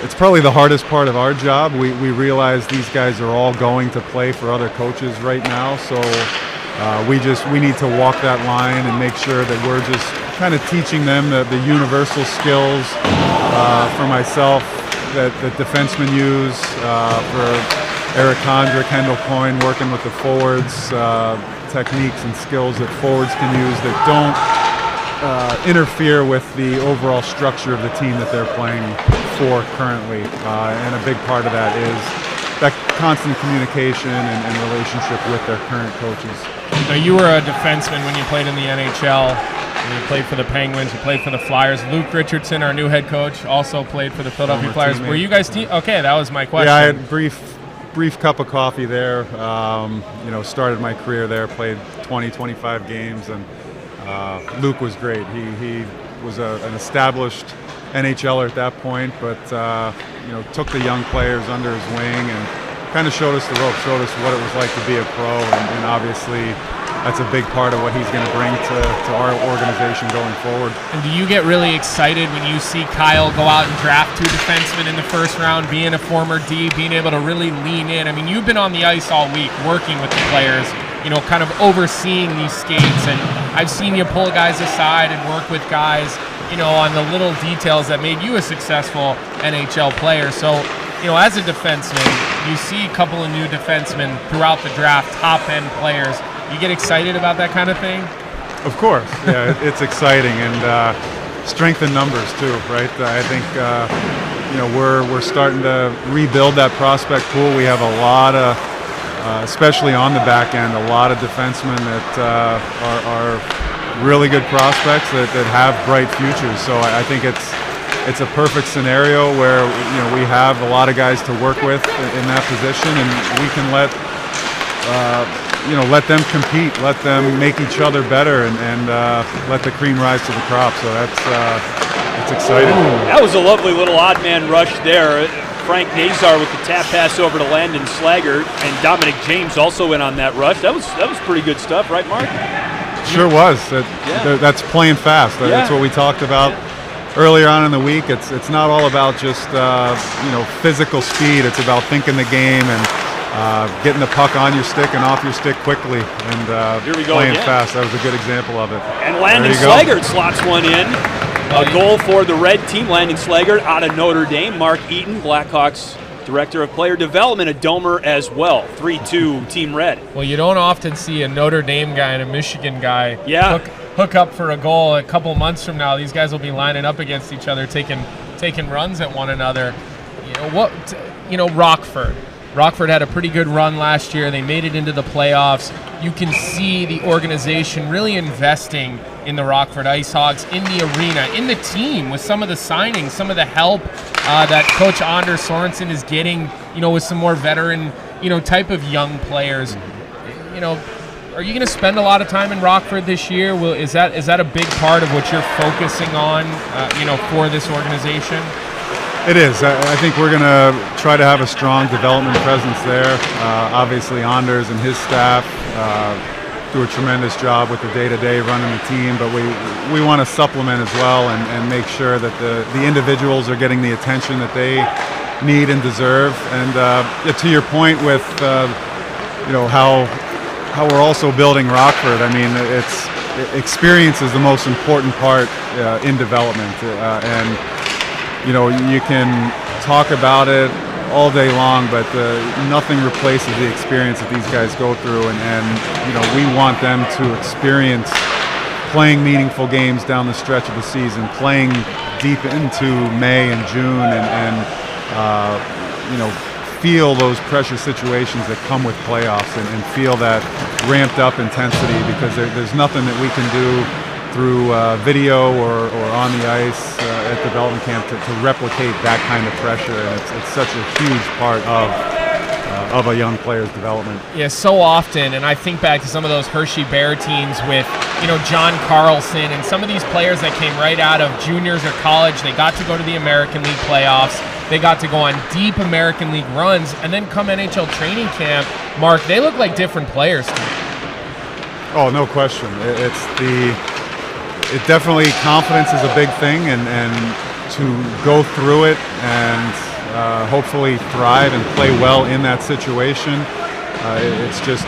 It's probably the hardest part of our job. We realize these guys are all going to play for other coaches right now, so we need to walk that line and make sure that we're just kind of teaching them the universal skills for myself that defensemen use, for Eric Condra, Kendall Coyne, working with the forwards, techniques and skills that forwards can use that don't interfere with the overall structure of the team that they're playing for currently. And a big part of that is that constant communication and relationship with their current coaches. Now, you were a defenseman when you played in the NHL. You played for the Penguins. You played for the Flyers. Luke Richardson, our new head coach, also played for the Philadelphia Flyers. Teammate. Were you guys okay? That was my question. Yeah, I had brief cup of coffee there. Started my career there. Played 20-25 games, and Luke was great. He was an established NHLer at that point, but took the young players under his wing and kind of showed us the ropes, showed us what it was like to be a pro, and obviously that's a big part of what he's going to bring to our organization going forward. And do you get really excited when you see Kyle go out and draft 2 defensemen in the first round, being a former D, being able to really lean in? I mean, you've been on the ice all week working with the players, kind of overseeing these skates, and I've seen you pull guys aside and work with guys, on the little details that made you a successful NHL player. So, as a defenseman, you see a couple of new defensemen throughout the draft, top-end players. You get excited about that kind of thing? Of course, yeah, it's exciting, and strength in numbers too, right? I think we're starting to rebuild that prospect pool. We have a lot of, especially on the back end, a lot of defensemen that are really good prospects that have bright futures. So I think it's a perfect scenario where we have a lot of guys to work with in that position, and we can let them compete, let them make each other better, and let the cream rise to the crop. So that's exciting. That was a lovely little odd man rush there. Frank Nazar with the tap pass over to Landon Slaggert, and Dominic James also in on that rush. That was pretty good stuff, right, Mark? Sure was. That's playing fast. Yeah. That's what we talked about earlier on in the week. It's not all about just physical speed. It's about thinking the game and getting the puck on your stick and off your stick quickly, and Here we go playing again. fast. That was a good example of it. And Landon There you go. Slaggert slots one in. A goal for the red team. Landon Slaggert out of Notre Dame. Mark Eaton, Blackhawks Director of Player Development, a Domer as well. 3-2 Team Red. Well, you don't often see a Notre Dame guy and a Michigan guy hook up for a goal. A couple months from now, these guys will be lining up against each other, taking runs at one another. Rockford. Rockford had a pretty good run last year. They made it into the playoffs. You can see the organization really investing in the Rockford Ice Hogs, in the arena, in the team, with some of the signings, some of the help that Coach Anders Sorensen is getting, with some more veteran, type of young players. Are you going to spend a lot of time in Rockford this year? Is that a big part of what you're focusing on, for this organization? It is. I think we're going to try to have a strong development presence there. Obviously, Anders and his staff do a tremendous job with the day-to-day running the team, but we want to supplement as well and make sure that the individuals are getting the attention that they need and deserve. And to your point with how we're also building Rockford, I mean, experience is the most important part in development, and you can talk about it all day long, but nothing replaces the experience that these guys go through, and we want them to experience playing meaningful games down the stretch of the season, playing deep into May and June, and feel those pressure situations that come with playoffs, and feel that ramped up intensity, because there's nothing that we can do through video or on the ice at development camp to replicate that kind of pressure, and it's such a huge part of a young player's development. Yeah, so often, and I think back to some of those Hershey Bear teams with, John Carlson and some of these players that came right out of juniors or college. They got to go to the American League playoffs. They got to go on deep American League runs, and then come NHL training camp, Mark, they look like different players to me. Oh, no question. It definitely, confidence is a big thing, and to go through it and hopefully thrive and play well in that situation, it's just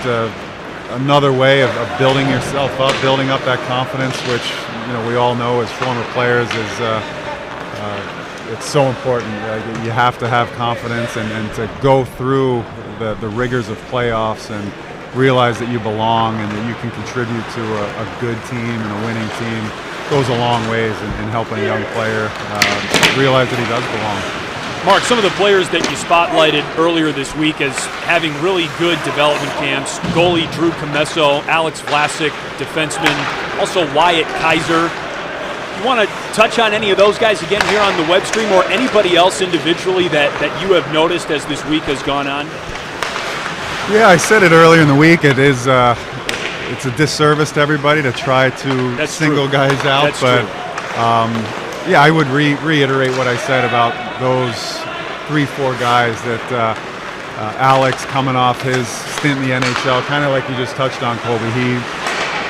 another way of building yourself up, building up that confidence, which we all know as former players is it's so important. You have to have confidence, and to go through the rigors of playoffs and realize that you belong and that you can contribute to a good team and a winning team goes a long ways in helping a young player realize that he does belong. Mark, some of the players that you spotlighted earlier this week as having really good development camps, goalie Drew Comesso, Alex Vlasic, defenseman, also Wyatt Kaiser. You want to touch on any of those guys again here on the web stream, or anybody else individually that you have noticed as this week has gone on? Yeah, I said it earlier in the week. It is it's a disservice to everybody to try to single guys out. That's but true. I would reiterate what I said about those 3-4 guys that Alex, coming off his stint in the NHL, kind of like you just touched on, Colby.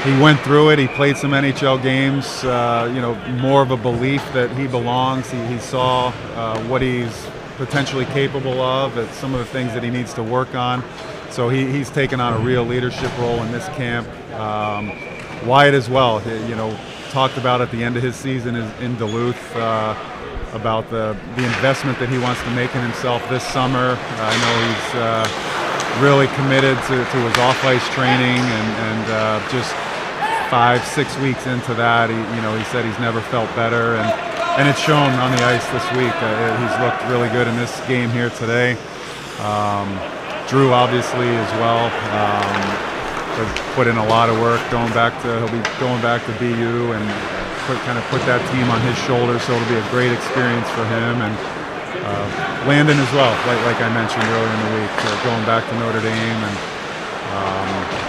He went through it. He played some NHL games. More of a belief that he belongs. He saw what he's potentially capable of, at some of the things that he needs to work on. So he's taken on a real leadership role in this camp. Wyatt as well. Talked about at the end of his season in Duluth about the investment that he wants to make in himself this summer. I know he's really committed to his off-ice training, and just 5-6 weeks into that, he said he's never felt better, and it's shown on the ice this week. He's looked really good in this game here today. Drew, obviously, as well. Has put in a lot of work. He'll be going back to BU and put that team on his shoulders. So it'll be a great experience for him, and Landon as well. Like I mentioned earlier in the week, going back to Notre Dame, and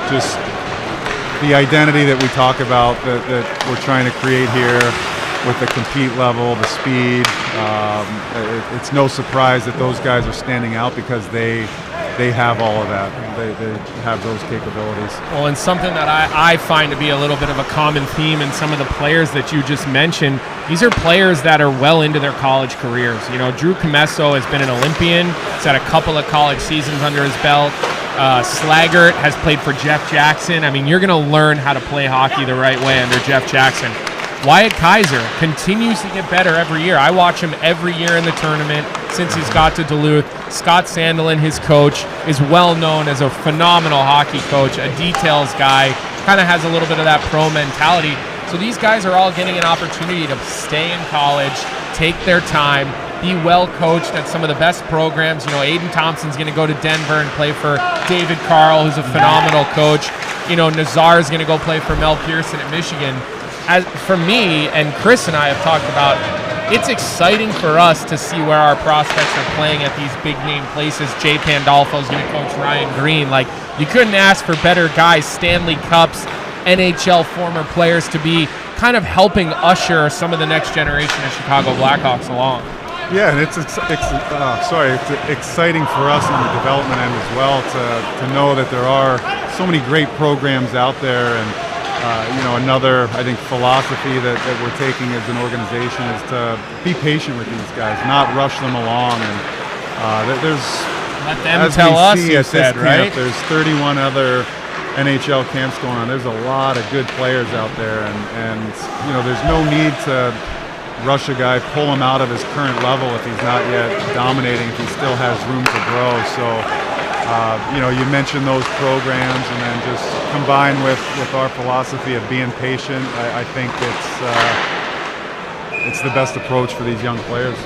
just the identity that we talk about that we're trying to create here with the compete level, the speed. It's no surprise that those guys are standing out, because they have all of that. They have those capabilities. Well, and something that I find to be a little bit of a common theme in some of the players that you just mentioned, these are players that are well into their college careers. Drew Comesso has been an Olympian. He's had a couple of college seasons under his belt. Slaggert has played for Jeff Jackson. I mean, you're going to learn how to play hockey the right way under Jeff Jackson. Wyatt Kaiser continues to get better every year. I watch him every year in the tournament since he's got to Duluth. Scott Sandelin, his coach, is well known as a phenomenal hockey coach, a details guy, kind of has a little bit of that pro mentality. So these guys are all getting an opportunity to stay in college, take their time, be well coached at some of the best programs. Aiden Thompson's going to go to Denver and play for David Carl, who's a phenomenal coach. Nazar is going to go play for Mel Pearson at Michigan. As for me, and Chris and I have talked about, it's exciting for us to see where our prospects are playing at these big name places. Jay Pandolfo's going to coach Ryan Green. You couldn't ask for better guys, Stanley Cups, NHL former players, to be kind of helping usher some of the next generation of Chicago Blackhawks along. Yeah, and it's exciting for us on the development end as well to know that there are so many great programs out there, and another, I think, philosophy that we're taking as an organization is to be patient with these guys, not rush them along. And there's, let them tell us, you said, right? There's 31 other NHL camps going on. There's a lot of good players out there, and there's no need to rush a guy, pull him out of his current level if he's not yet dominating, if he still has room to grow. So, you mentioned those programs, and then just combined with our philosophy of being patient, I think it's the best approach for these young players.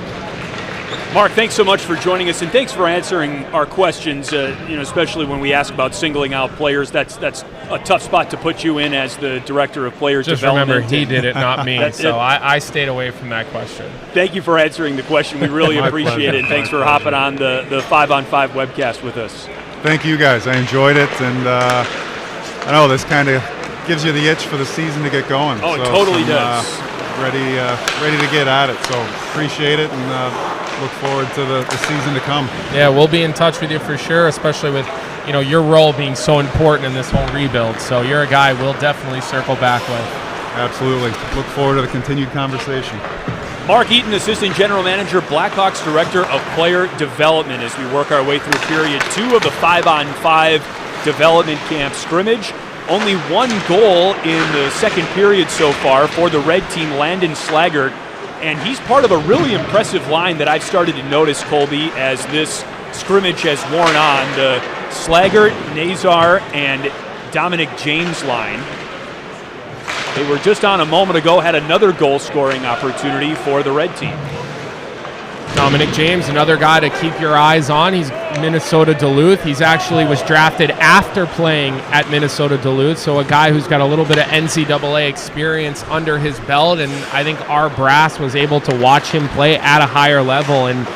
Mark, thanks so much for joining us, and thanks for answering our questions. Especially when we ask about singling out players, that's a tough spot to put you in as the director of players development. Just remember, he did it, not me. So I stayed away from that question. Thank you for answering the question. We really appreciate it. And thanks for hopping on the 5-on-5 webcast with us. Thank you, guys. I enjoyed it, and I know this kind of gives you the itch for the season to get going. Oh, it totally does. Ready to get at it. So appreciate it, and look forward to the season to come. Yeah, we'll be in touch with you for sure, especially with your role being so important in this whole rebuild. So you're a guy we'll definitely circle back with. Absolutely. Look forward to the continued conversation. Mark Eaton, Assistant General Manager, Blackhawks Director of Player Development, as we work our way through period 2 of the 5-on-5 development camp scrimmage. Only one goal in the second period so far for the red team, Landon Slaggert. And he's part of a really impressive line that I've started to notice, Colby, as this scrimmage has worn on. The Slaggert, Nazar, and Dominic James line. They were just on a moment ago, had another goal-scoring opportunity for the red team. Dominic James, another guy to keep your eyes on. He's Minnesota Duluth. He's actually was drafted after playing at Minnesota Duluth, so a guy who's got a little bit of NCAA experience under his belt, and I think our brass was able to watch him play at a higher level. And,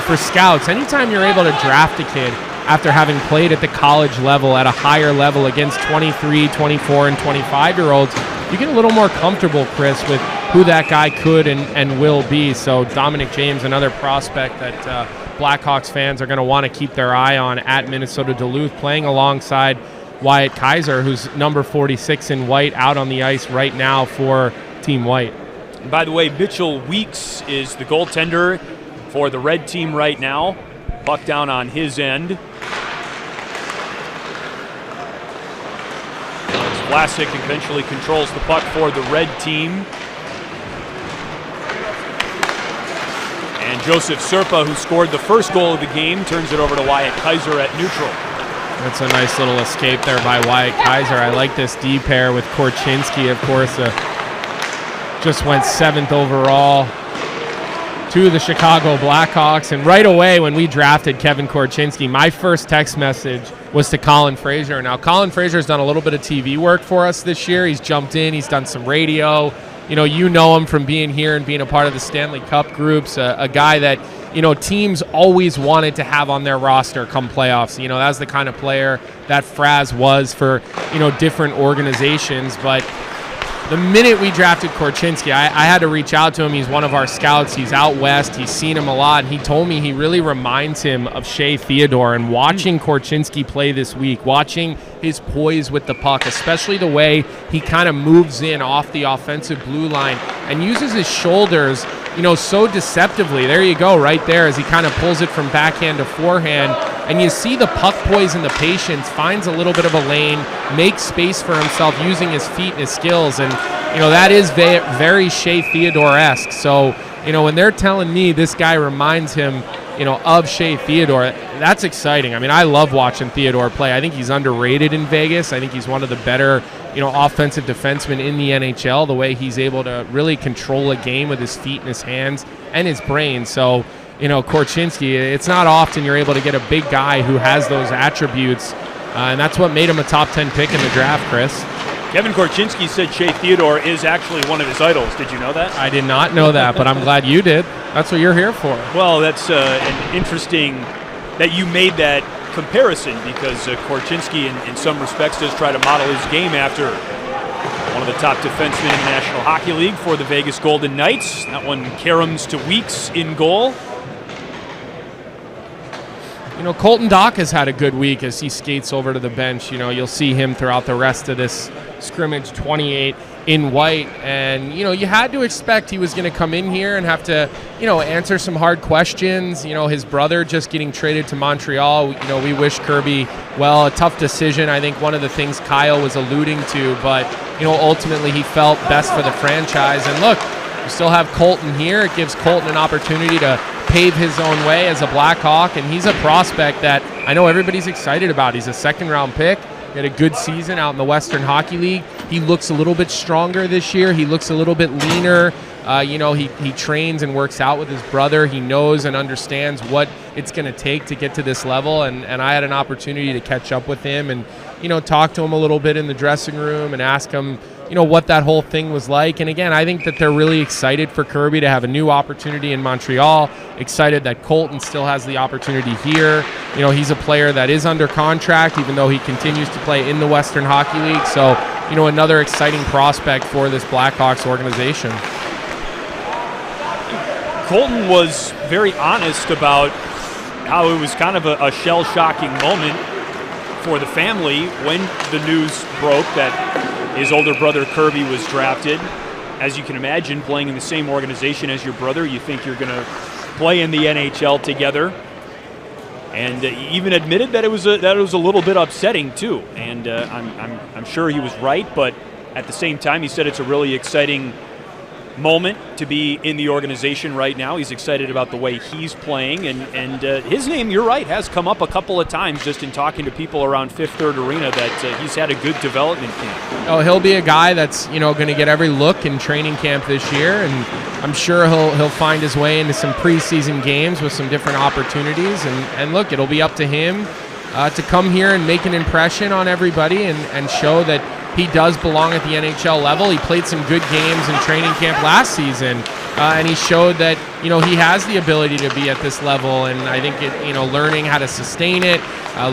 for scouts, anytime you're able to draft a kid after having played at the college level at a higher level against 23, 24, and 25-year-olds, you get a little more comfortable, Chris, with who that guy could and will be. So Dominic James, another prospect that Blackhawks fans are going to want to keep their eye on at Minnesota Duluth, playing alongside Wyatt Kaiser, who's number 46 in white, out on the ice right now for Team White. And by the way, Mitchell Weeks is the goaltender for the red team right now. Puck down on his end. Vlasic eventually controls the puck for the red team. And Joseph Serpa, who scored the first goal of the game, turns it over to Wyatt Kaiser at neutral. That's a nice little escape there by Wyatt Kaiser. I like this D pair with Korchinski, of course. Just went 7th overall to the Chicago Blackhawks. And right away when we drafted Kevin Korchinski, my first text message was to Colin Fraser. Now, Colin Fraser's done a little bit of TV work for us this year. He's jumped in. He's done some radio. You know him from being here and being a part of the Stanley Cup groups, a guy that, teams always wanted to have on their roster come playoffs. That's the kind of player that Fraz was for, different organizations. But the minute we drafted Korchinski, I had to reach out to him. He's one of our scouts. He's out west. He's seen him a lot. And he told me he really reminds him of Shea Theodore. And watching Korchinski play this week, watching his poise with the puck, especially the way he kind of moves in off the offensive blue line and uses his shoulders, so deceptively. There you go, right there, as he kind of pulls it from backhand to forehand. And you see the puck poise and the patience, finds a little bit of a lane, makes space for himself using his feet and his skills. And, that is very Shea Theodore-esque. So, when they're telling me this guy reminds him, of Shea Theodore, that's exciting. I mean, I love watching Theodore play. I think he's underrated in Vegas. I think he's one of the better, offensive defensemen in the NHL, the way he's able to really control a game with his feet and his hands and his brain. So, Korchinski, it's not often you're able to get a big guy who has those attributes, and that's what made him a top 10 pick in the draft, Chris. Kevin Korchinski said Shea Theodore is actually one of his idols. Did you know that? I did not know that, but I'm glad you did. That's what you're here for. Well, that's an interesting that you made that comparison, because Korchinski, in some respects, does try to model his game after one of the top defensemen in the National Hockey League for the Vegas Golden Knights. That one caroms to Weeks in goal. Colton Dock has had a good week as he skates over to the bench. You'll see him throughout the rest of this scrimmage, 28 in white. And, you had to expect he was going to come in here and have to, answer some hard questions. His brother just getting traded to Montreal. We wish Kirby well. A tough decision. I think one of the things Kyle was alluding to, but, ultimately he felt best for the franchise. And look, You still have Colton here. It gives Colton an opportunity to pave his own way as a Blackhawk, and he's a prospect that I know everybody's excited about. He's a second-round pick. He had a good season out in the Western Hockey League. He looks a little bit stronger this year. He looks a little bit leaner. He trains and works out with his brother. He knows and understands what it's going to take to get to this level, and I had an opportunity to catch up with him and, talk to him a little bit in the dressing room and ask him, what that whole thing was like. And again, I think that they're really excited for Kirby to have a new opportunity in Montreal, excited that Colton still has the opportunity here. He's a player that is under contract, even though he continues to play in the Western Hockey League. So, another exciting prospect for this Blackhawks organization. Colton was very honest about how it was kind of a shell-shocking moment for the family when the news broke that his older brother Kirby was drafted. As you can imagine, playing in the same organization as your brother, you think you're going to play in the NHL together. And he even admitted that it was a little bit upsetting too. And I'm sure he was right, but at the same time, he said it's a really exciting moment to be in the organization right now. He's excited about the way he's playing, and his name, you're right, has come up a couple of times just in talking to people around Fifth Third Arena that he's had a good development camp. Oh, he'll be a guy that's going to get every look in training camp this year, and I'm sure he'll find his way into some preseason games with some different opportunities. And look, it'll be up to him to come here and make an impression on everybody and show that he does belong at the NHL level. He played some good games in training camp last season, and he showed that he has the ability to be at this level. And I think learning how to sustain it,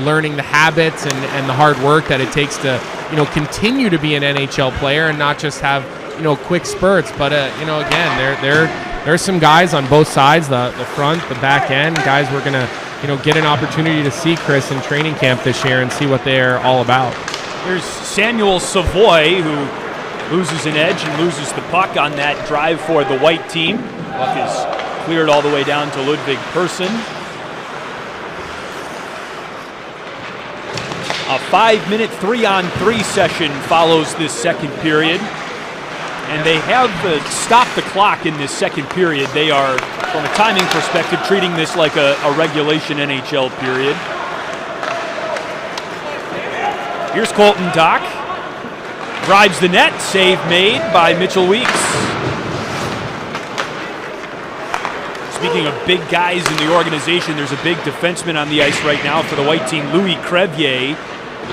learning the habits and the hard work that it takes to continue to be an NHL player and not just have quick spurts. But again, there's some guys on both sides, the front, the back end, guys we're gonna get an opportunity to see, Chris, in training camp this year and see what they're all about. Here's Samuel Savoy, who loses an edge and loses the puck on that drive for the white team. Puck is cleared all the way down to Ludwig Persson. A 5-minute 3-on-3 session follows this second period. And they have stopped the clock in this second period. They are, from a timing perspective, treating this like a regulation NHL period. Here's Colton Dock. Drives the net. Save made by Mitchell Weeks. Speaking of big guys in the organization, there's a big defenseman on the ice right now for the white team, Louis Crevier,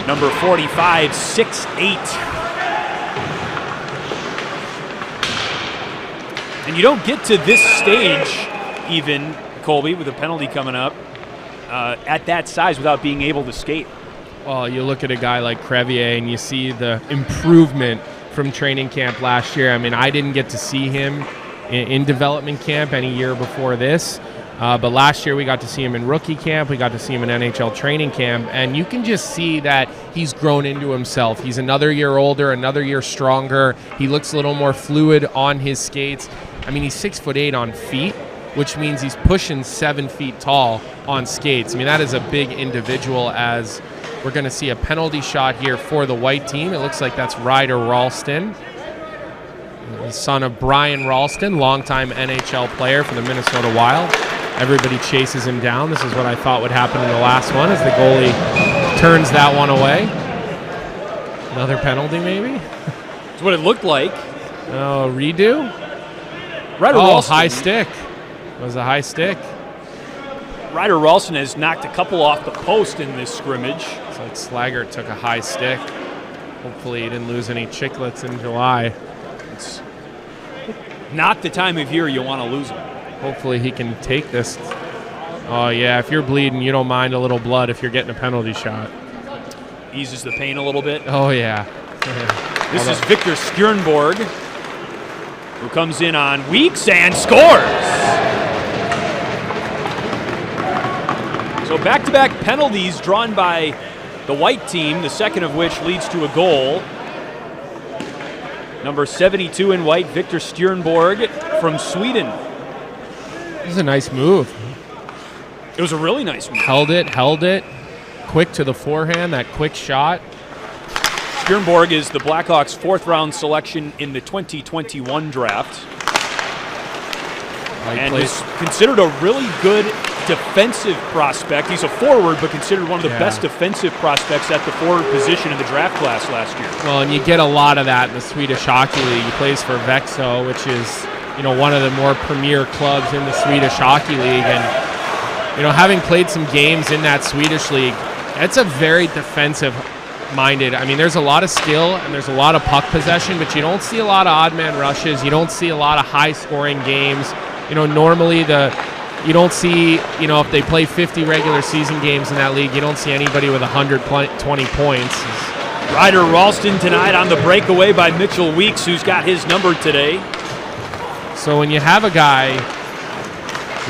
number 45, 6'8". And you don't get to this stage, even, Colby, with a penalty coming up, at that size without being able to skate. Well, you look at a guy like Crevier and you see the improvement from training camp last year. I mean, I didn't get to see him in development camp any year before this, but last year we got to see him in rookie camp. We got to see him in NHL training camp, and you can just see that he's grown into himself. He's another year older, another year stronger. He looks a little more fluid on his skates. I mean, he's 6'8" on feet, which means he's pushing 7 feet tall on skates. I mean, that is a big individual, as we're going to see a penalty shot here for the white team. It looks like that's Ryder Ralston, the son of Brian Ralston, longtime NHL player for the Minnesota Wild. Everybody chases him down. This is what I thought would happen in the last one, as the goalie turns that one away. Another penalty, maybe? That's what it looked like. Oh, redo? Ryder Ralston. High stick. It was a high stick. Ryder Ralston has knocked a couple off the post in this scrimmage. It's like Slaggert took a high stick. Hopefully he didn't lose any chiclets in July. It's not the time of year you want to lose them. Hopefully he can take this. Oh, yeah, if you're bleeding, you don't mind a little blood if you're getting a penalty shot. Eases the pain a little bit. Oh, yeah. This is Victor Skjernborg, who comes in on Weeks and scores. So back-to-back penalties drawn by the white team, the second of which leads to a goal. Number 72 in white, Victor Skjernborg from Sweden. This is a nice move. It was a really nice move. Held it. Quick to the forehand, that quick shot. Skjernborg is the Blackhawks' 4th-round selection in the 2021 draft. And is considered a really good defensive prospect. He's a forward, but considered one of the best defensive prospects at the forward position in the draft class last year. Well, and you get a lot of that in the Swedish Hockey League. He plays for Växjö, which is, one of the more premier clubs in the Swedish Hockey League. And, having played some games in that Swedish league, it's a very defensive-minded. I mean, there's a lot of skill and there's a lot of puck possession, but you don't see a lot of odd man rushes. You don't see a lot of high-scoring games. Normally you don't see, if they play 50 regular season games in that league, you don't see anybody with 120 points. Ryder Ralston tonight on the breakaway by Mitchell Weeks, who's got his number today. So when you have a guy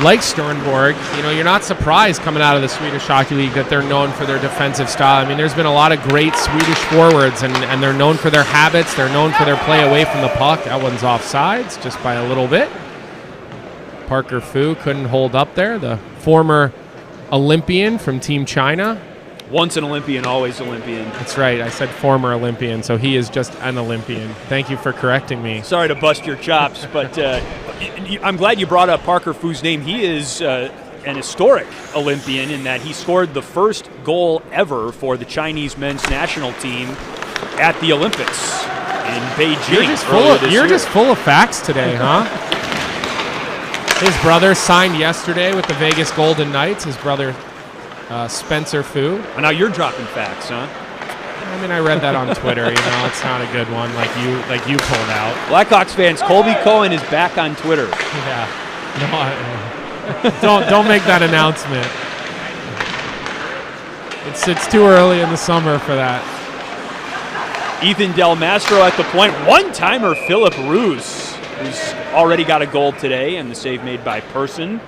like Sternborg, you're not surprised coming out of the Swedish Hockey League that they're known for their defensive style. I mean, there's been a lot of great Swedish forwards, and they're known for their habits. They're known for their play away from the puck. That one's offsides just by a little bit. Parker Fu couldn't hold up there, the former Olympian from Team China. Once an Olympian, always Olympian. That's right. I said former Olympian, so he is just an Olympian. Thank you for correcting me. Sorry to bust your chops, but I'm glad you brought up Parker Fu's name. He is an historic Olympian in that he scored the first goal ever for the Chinese men's national team at the Olympics in Beijing. You're just full of facts today, huh? His brother signed yesterday with the Vegas Golden Knights. His brother, Spencer Fu. Well, now you're dropping facts, huh? I mean, I read that on Twitter. It's not a good one like you pulled out. Blackhawks fans, Colby Cohen is back on Twitter. Yeah. No, don't make that announcement. It's too early in the summer for that. Ethan Del Mastro at the point. One-timer Philip Roos, who's already got a goal today, and the save made by Person.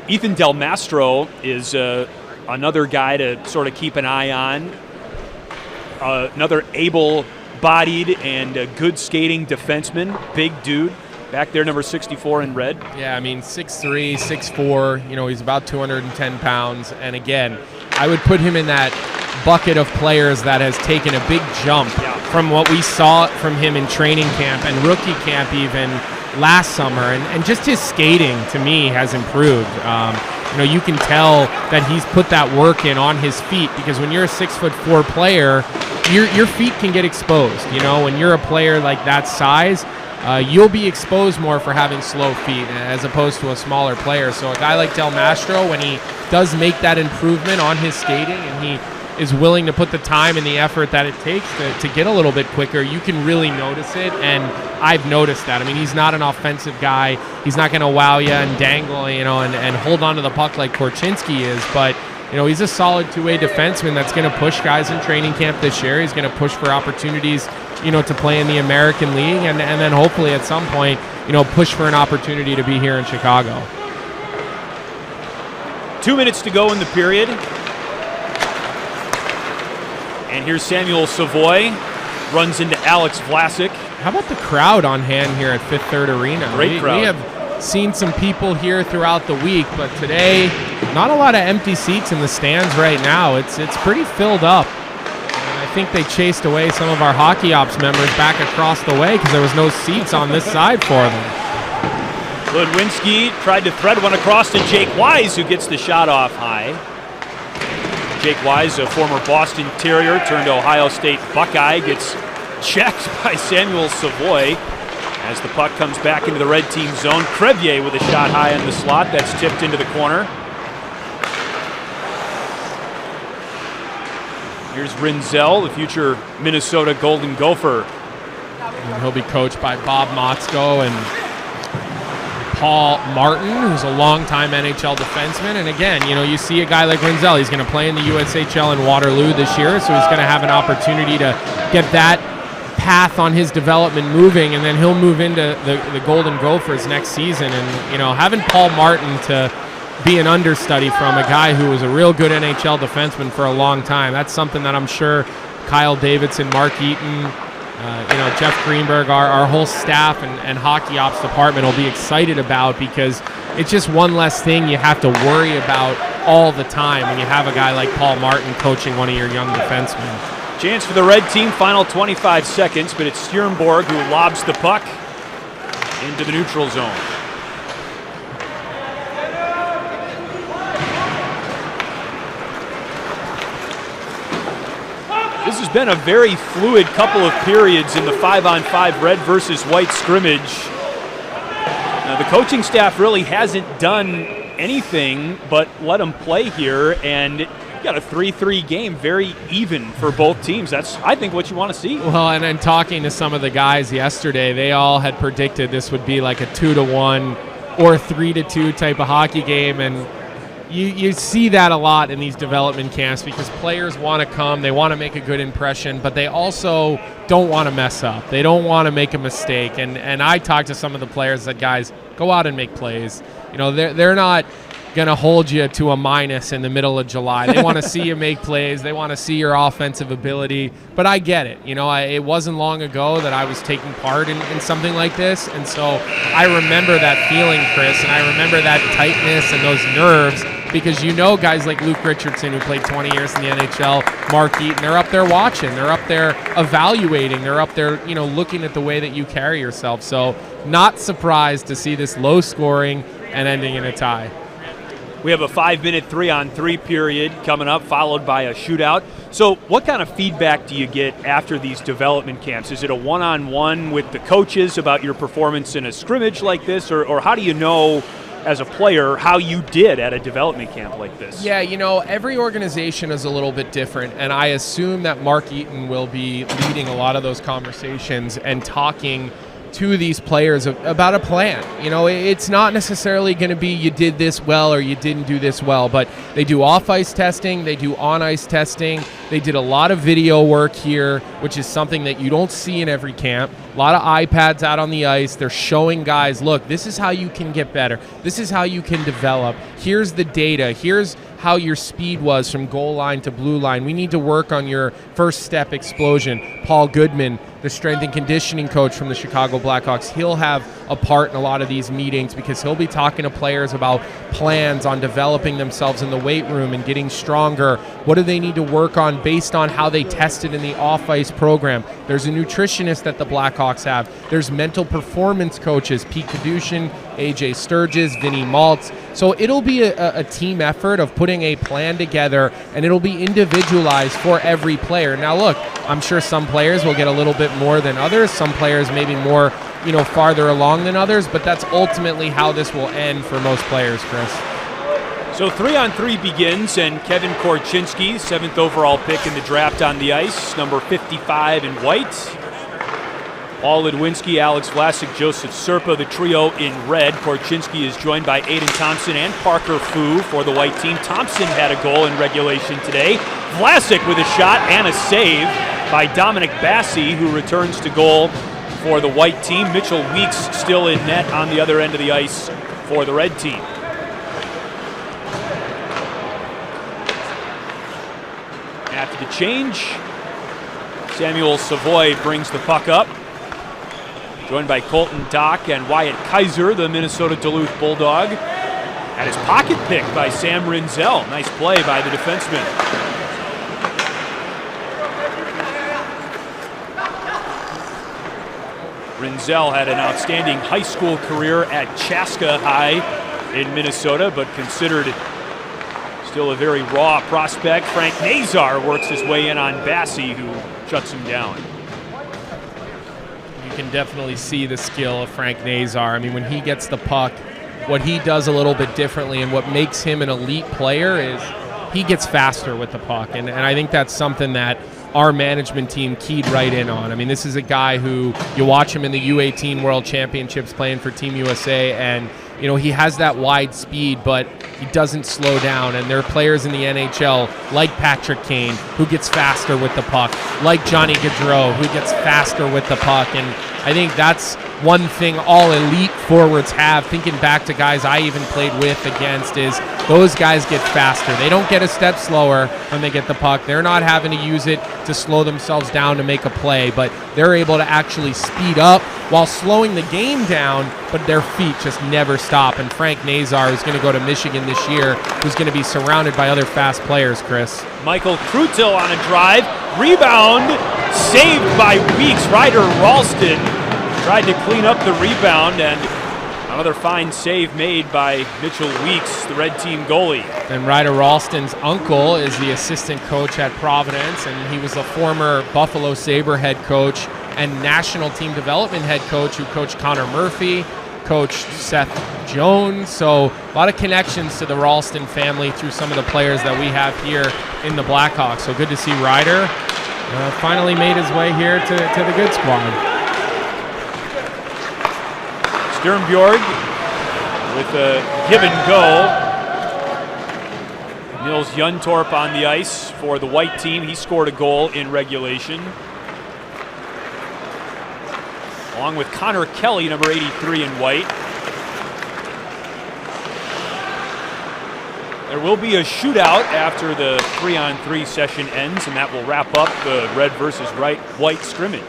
Ethan Del Mastro is another guy to sort of keep an eye on. Another able-bodied and good skating defenseman. Big dude. Back there, number 64 in red. Yeah, I mean, 6'3", 6'4", he's about 210 pounds. And again, I would put him in that bucket of players that has taken a big jump from what we saw from him in training camp and rookie camp even last summer. And just his skating, to me, has improved. You can tell that he's put that work in on his feet, because when you're a 6'4" player, your feet can get exposed. When you're a player like that size, you'll be exposed more for having slow feet as opposed to a smaller player. So a guy like Del Mastro, when he does make that improvement on his skating and he is willing to put the time and the effort that it takes to get a little bit quicker, you can really notice it, and I've noticed that. I mean, he's not an offensive guy. He's not going to wow you and dangle, and hold on to the puck like Korchinski is, but he's a solid two-way defenseman that's going to push guys in training camp this year. He's going to push for opportunities, to play in the American League, and then hopefully at some point, push for an opportunity to be here in Chicago. 2 minutes to go in the period. And here's Samuel Savoy, runs into Alex Vlasic. How about the crowd on hand here at Fifth Third Arena? Great crowd. We have seen some people here throughout the week, but today, not a lot of empty seats in the stands right now. It's pretty filled up. And I think they chased away some of our Hockey Ops members back across the way because there was no seats on this side for them. Ludwinski tried to thread one across to Jake Wise, who gets the shot off high. Jake Wise, a former Boston Terrier turned Ohio State Buckeye, gets checked by Samuel Savoy as the puck comes back into the red team zone. Crevier with a shot high in the slot that's tipped into the corner. Here's Rinzel, the future Minnesota Golden Gopher. And he'll be coached by Bob Motzko and Paul Martin, who's a longtime NHL defenseman. And again, you see a guy like Rinzel. He's going to play in the USHL in Waterloo this year, so he's going to have an opportunity to get that path on his development moving, and then he'll move into the Golden Gophers next season. And, having Paul Martin to be an understudy from a guy who was a real good NHL defenseman for a long time, that's something that I'm sure Kyle Davidson, Mark Eaton, Jeff Greenberg, our whole staff and Hockey Ops department will be excited about, because it's just one less thing you have to worry about all the time when you have a guy like Paul Martin coaching one of your young defensemen. Chance for the red team, final 25 seconds, but it's Stjernborg who lobs the puck into the neutral zone. been a very fluid couple of periods in the 5-on-5 red versus white scrimmage. The coaching staff really hasn't done anything but let them play here, and you got a 3-3 game, very even for both teams. That's, I think, what you want to see. Well, and then talking to some of the guys yesterday, they all had predicted this would be like a 2-1 or 3-2 type of hockey game, and you see that a lot in these development camps because players want to come, they want to make a good impression, but they also don't want to mess up. They don't want to make a mistake. And I talked to some of the players that, guys, go out and make plays. You know, they're not going to hold you to a minus in the middle of July. They want to see you make plays. They want to see your offensive ability. But I get it. You know, it wasn't long ago that I was taking part in something like this. And so I remember that feeling, Chris, and I remember that tightness and those nerves because you know guys like Luke Richardson, who played 20 years in the NHL, Mark Eaton, they're up there watching. They're up there evaluating. They're up there, you know, looking at the way that you carry yourself. So not surprised to see this low scoring and ending in a tie. We have a 5-minute 3-on-3 period coming up, followed by a shootout. So what kind of feedback do you get after these development camps? Is it a one-on-one with the coaches about your performance in a scrimmage like this, or how do you know as a player how you did at a development camp like this? Yeah, you know, every organization is a little bit different, and I assume that Mark Eaton will be leading a lot of those conversations and talking to these players about a plan. You know, it's not necessarily going to be you did this well or you didn't do this well, but they do off-ice testing, they do on-ice testing, they did a lot of video work here, which is something that you don't see in every camp. A lot of iPads out on the ice. They're showing guys, look, this is how you can get better. This is how you can develop. Here's the data. Here's how your speed was from goal line to blue line. We need to work on your first step explosion. Paul Goodman, the strength and conditioning coach from the Chicago Blackhawks, he'll have a part in a lot of these meetings because he'll be talking to players about plans on developing themselves in the weight room and getting stronger. What do they need to work on based on how they tested in the off-ice program? There's a nutritionist that the Blackhawks have. There's mental performance coaches, Pete Kadushin, AJ Sturgis, Vinny Maltz. So it'll be a team effort of putting a plan together, and it'll be individualized for every player. Now look, I'm sure some players will get a little bit more than others. Some players maybe more, you know, farther along than others, but that's ultimately how this will end for most players, Chris. So 3-on-3 begins, and Kevin Korchinski, 7th overall pick in the draft on the ice, number 55 in white. Paul Ludwinski, Alex Vlasic, Joseph Serpa, the trio in red. Korchinski is joined by Aiden Thompson and Parker Fu for the white team. Thompson had a goal in regulation today. Vlasic with a shot and a save by Dominic Bassi, who returns to goal for the white team. Mitchell Weeks still in net on the other end of the ice for the red team. After the change, Samuel Savoy brings the puck up, joined by Colton Dock and Wyatt Kaiser, the Minnesota Duluth Bulldog. Had his pocket picked by Sam Rinzel. Nice play by the defenseman. Rinzel had an outstanding high school career at Chaska High in Minnesota, but considered still a very raw prospect. Frank Nazar works his way in on Bassi, who shuts him down. You can definitely see the skill of Frank Nazar. I mean, when he gets the puck, what he does a little bit differently and what makes him an elite player is he gets faster with the puck. And I think that's something that our management team keyed right in on. I mean, this is a guy who you watch him in the U18 World Championships playing for Team USA, and you know, he has that wide speed, but he doesn't slow down. And there are players in the NHL like Patrick Kane, who gets faster with the puck, like Johnny Gaudreau, who gets faster with the puck. And I think that's one thing all elite forwards have, thinking back to guys I even played with against, is those guys get faster. They don't get a step slower when they get the puck. They're not having to use it to slow themselves down to make a play, but they're able to actually speed up while slowing the game down, but their feet just never stop. And Frank Nazar, who's going to go to Michigan this year, who's going to be surrounded by other fast players, Chris. Michael Krutil on a drive. Rebound saved by Weeks. Ryder Ralston tried to clean up the rebound, and Another fine save made by Mitchell Weeks, the red team goalie. And Ryder Ralston's uncle is the assistant coach at Providence, and he was a former Buffalo Sabre head coach and national team development head coach who coached Connor Murphy, coached Seth Jones. So a lot of connections to the Ralston family through some of the players that we have here in the Blackhawks. So good to see Ryder finally made his way here to the good squad. Sternbjorg with a give and go. Nils Juntorp on the ice for the white team. He scored a goal in regulation. Along with Connor Kelly, number 83 in white. There will be a shootout after the 3-on-3 session ends, and that will wrap up the red versus white scrimmage.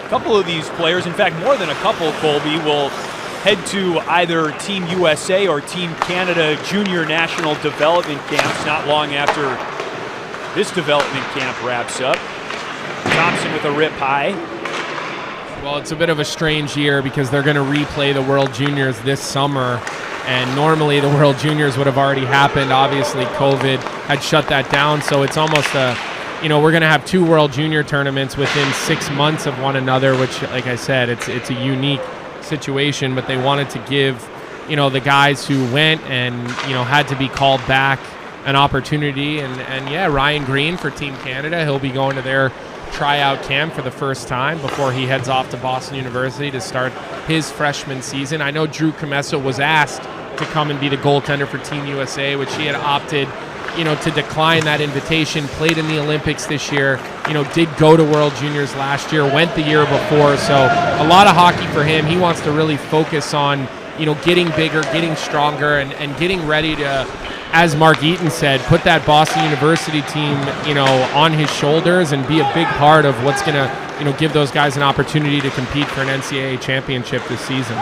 A couple of these players, in fact more than a couple, Colby, will head to either Team USA or Team Canada Junior National Development Camps not long after this development camp wraps up. Thompson with a rip high. Well, it's a bit of a strange year because they're going to replay the World Juniors this summer, and normally the World Juniors would have already happened. Obviously, COVID had shut that down, so it's almost we're going to have 2 World Junior tournaments within 6 months of one another, which, like I said, it's a unique situation, but they wanted to give, the guys who went and, had to be called back an opportunity. And yeah, Ryan Green for Team Canada, he'll be going to their tryout camp for the first time before he heads off to Boston University to start his freshman season. I know Drew Comessa was asked to come and be the goaltender for Team USA, which he had opted to decline that invitation, played in the Olympics this year, did go to World Juniors last year, went the year before, so a lot of hockey for him. He wants to really focus on, getting bigger, getting stronger, and getting ready to, as Mark Eaton said, put that Boston University team, on his shoulders and be a big part of what's going to, give those guys an opportunity to compete for an NCAA championship this season.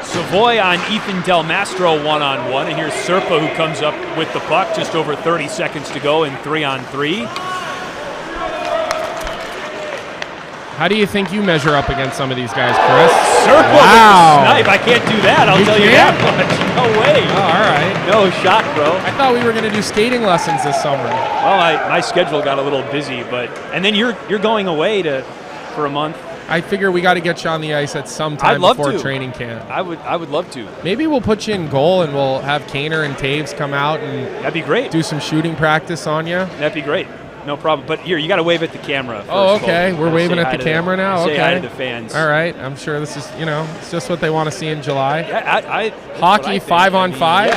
Savoy on Ethan Del Mastro one-on-one, and here's Serpa who comes up with the puck, just over 30 seconds to go in 3-on-3. How do you think you measure up against some of these guys, Chris? Serpa with the snipe. I can't do that, I'll tell you that much. No way. Oh, all right. No shot, bro. I thought we were going to do skating lessons this summer. Well, my schedule got a little busy, and then you're going away for a month. I figure we got to get you on the ice at some time before training camp. I would love to. Maybe we'll put you in goal and we'll have Kaner and Taves come out and that'd be great. Do some shooting practice on you. That'd be great. No problem. But here, you got to wave at the camera first. Oh, okay. We're waving at the camera now. Say okay. hi to the fans. All right. I'm sure this is, it's just what they want to see in July. Yeah, hockey 5-on-5. Yeah.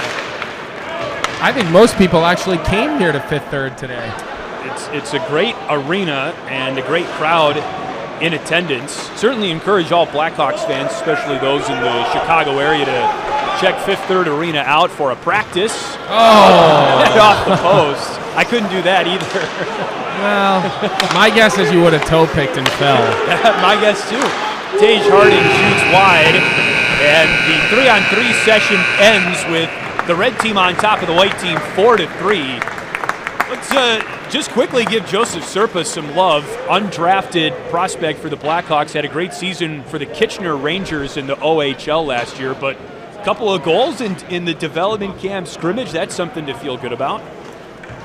I think most people actually came here to Fifth Third today. It's a great arena and a great crowd in attendance. Certainly encourage all Blackhawks fans, especially those in the Chicago area, to check Fifth Third Arena out for a practice. Oh! Head off the post. I couldn't do that either. Well, my guess is you would have toe picked and fell. My guess too. Tage Harding shoots wide, and the 3-on-3 session ends with the red team on top of the white team 4-3. Let's just quickly give Joseph Serpa some love. Undrafted prospect for the Blackhawks, had a great season for the Kitchener Rangers in the OHL last year, but a couple of goals in the development camp scrimmage. That's something to feel good about.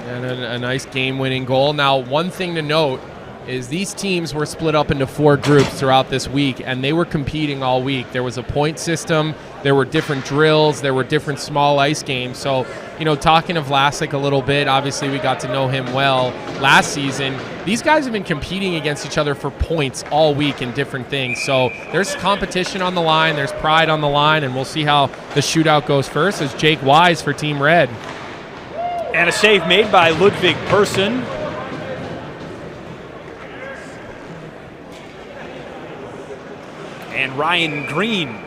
And a nice game-winning goal. Now, one thing to note is these teams were split up into 4 groups throughout this week, and they were competing all week. There was a point system, there were different drills, there were different small ice games. So, talking of Vlasic a little bit, obviously we got to know him well last season. These guys have been competing against each other for points all week in different things. So there's competition on the line, there's pride on the line, and we'll see how the shootout goes first as Jake Wise for Team Red. And a save made by Ludwig Persson. And Ryan Green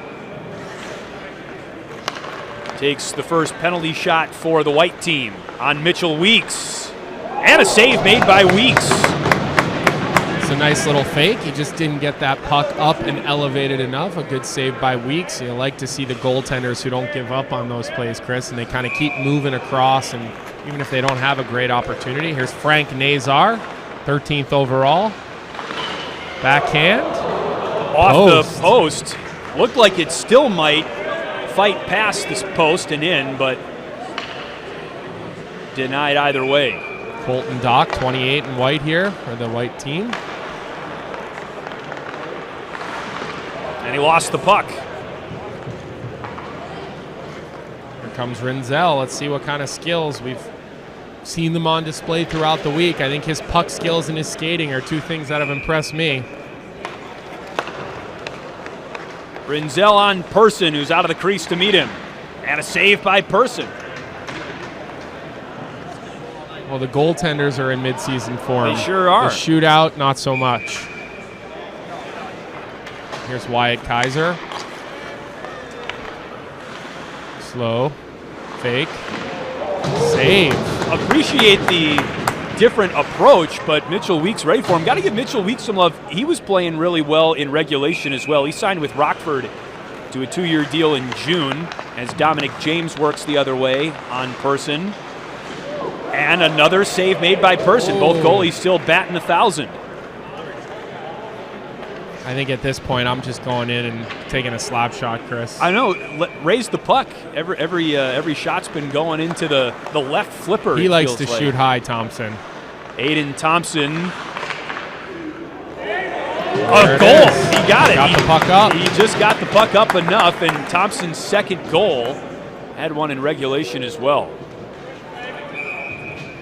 takes the first penalty shot for the white team on Mitchell Weeks. And a save made by Weeks. It's a nice little fake. He just didn't get that puck up and elevated enough. A good save by Weeks. You like to see the goaltenders who don't give up on those plays, Chris, and they kind of keep moving across, and even if they don't have a great opportunity. Here's Frank Nazar, 13th overall. Backhand. Off the post. Looked like it still might fight past this post and in, but denied either way. Colton Dock, 28 in white here for the white team. And he lost the puck. Here comes Rinzel. Let's see what kind of skills. We've seen them on display throughout the week. I think his puck skills and his skating are two things that have impressed me. Rinzel on Person, who's out of the crease to meet him. And a save by Person. Well, the goaltenders are in midseason form. They sure are. The shootout, not so much. Here's Wyatt Kaiser. Slow. Fake. Save. Appreciate the different approach, but Mitchell Weeks ready for him. Got to give Mitchell Weeks some love. He was playing really well in regulation as well. He signed with Rockford to a 2-year deal in June as Dominic James works the other way on Person. And another save made by Person. Both goalies still batting 1,000. I think at this point I'm just going in and taking a slap shot, Chris. I know. Raise the puck. Every shot's been going into the left flipper. He likes to shoot high, Thompson. Aiden Thompson. A goal. He got it. Got the puck up. He just got the puck up enough, and Thompson's second goal had one in regulation as well.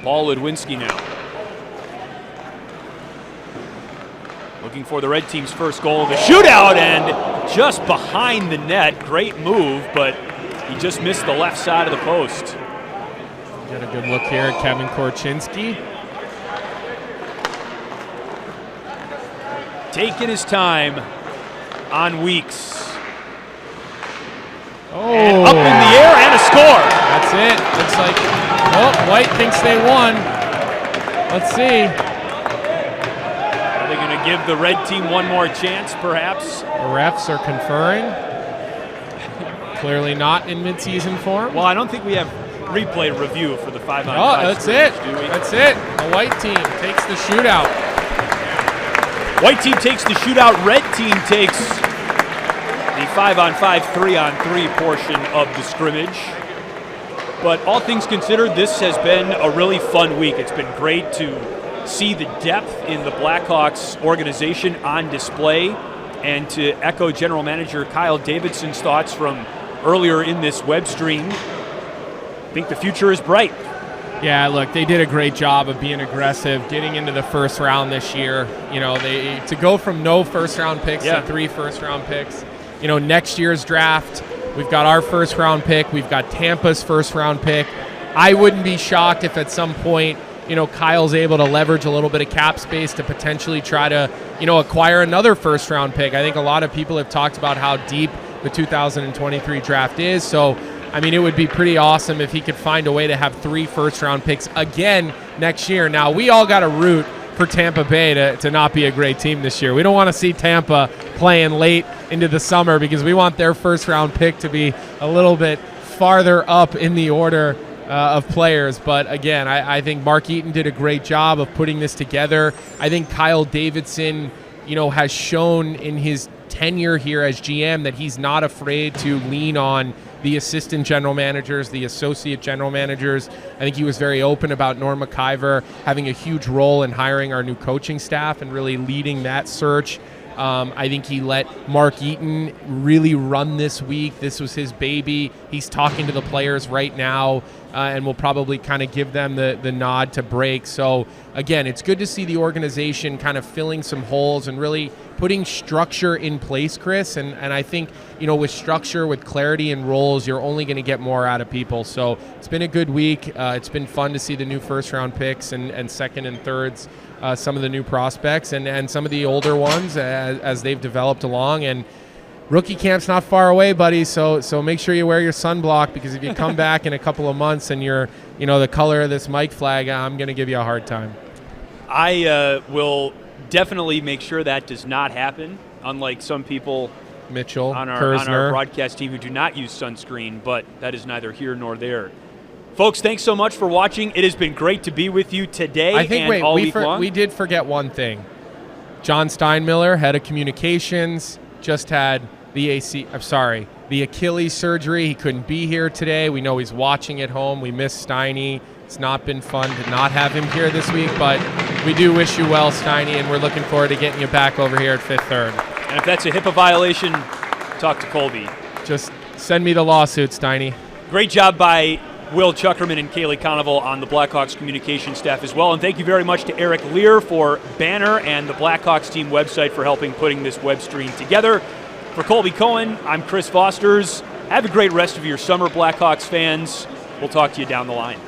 Paul Ludwinski now. Looking for the red team's first goal of the shootout, and just behind the net. Great move, but he just missed the left side of the post. Got a good look here at Kevin Korchinski. Taking his time on Weeks. Oh. And up in the air and a score. That's it. Looks like, White thinks they won. Let's see. Are they going to give the red team one more chance, perhaps? The refs are conferring. Clearly not in midseason form. Well, I don't think we have replay review for the 5-on-5. Oh, that's it. Do we? That's it. The white team takes the shootout. White team takes the shootout. Red team takes the 5-on-5, 3-on-3 portion of the scrimmage. But all things considered, this has been a really fun week. It's been great to see the depth in the Blackhawks organization on display, and to echo General Manager Kyle Davidson's thoughts from earlier in this web stream. I think the future is bright. Yeah, look, they did a great job of being aggressive, getting into the first round this year. You know, to go from no first-round picks to 3 first-round picks. You know, next year's draft, we've got our first-round pick. We've got Tampa's first-round pick. I wouldn't be shocked if at some point, you know, Kyle's able to leverage a little bit of cap space to potentially try to, you know, acquire another first-round pick. I think a lot of people have talked about how deep the 2023 draft is. So, I mean, it would be pretty awesome if he could find a way to have 3 first-round picks again next year. Now, we all got to root for Tampa Bay to not be a great team this year. We don't want to see Tampa playing late into the summer because we want their first-round pick to be a little bit farther up in the order of players. But, again, I think Mark Eaton did a great job of putting this together. I think Kyle Davidson, you know, has shown in his tenure here as GM that he's not afraid to lean on the assistant general managers, the associate general managers. I think he was very open about Norm McIver having a huge role in hiring our new coaching staff and really leading that search. I think he let Mark Eaton really run this week. This was his baby. He's talking to the players right now, and will probably kind of give them the nod to break. So, again, it's good to see the organization kind of filling some holes and really putting structure in place, Chris. And I think, you know, with structure, with clarity and roles, you're only going to get more out of people. So it's been a good week. It's been fun to see the new first-round picks and second and thirds, some of the new prospects and some of the older ones as they've developed along. And rookie camp's not far away, buddy, so make sure you wear your sunblock, because if you come back in a couple of months and you're, you know, the color of this Mike flag, I'm going to give you a hard time. I will definitely make sure that does not happen, unlike some people Mitchell, on our Kersner. broadcast team who do not use sunscreen, but that is neither here nor there. Folks, thanks so much for watching. It has been great to be with you today all week long. We did forget one thing. John Steinmiller, head of communications, just had the Achilles surgery. He couldn't be here today. We know he's watching at home. We miss Steiny. It's not been fun to not have him here this week, but we do wish you well, Steiny, and we're looking forward to getting you back over here at Fifth Third. And if that's a HIPAA violation, talk to Colby. Just send me the lawsuit, Steiny. Great job by Will Chuckerman and Kaylee Conoval on the Blackhawks communication staff as well. And thank you very much to Eric Lear for Banner and the Blackhawks team website for helping putting this web stream together. For Colby Cohen, I'm Chris Fosters. Have a great rest of your summer, Blackhawks fans. We'll talk to you down the line.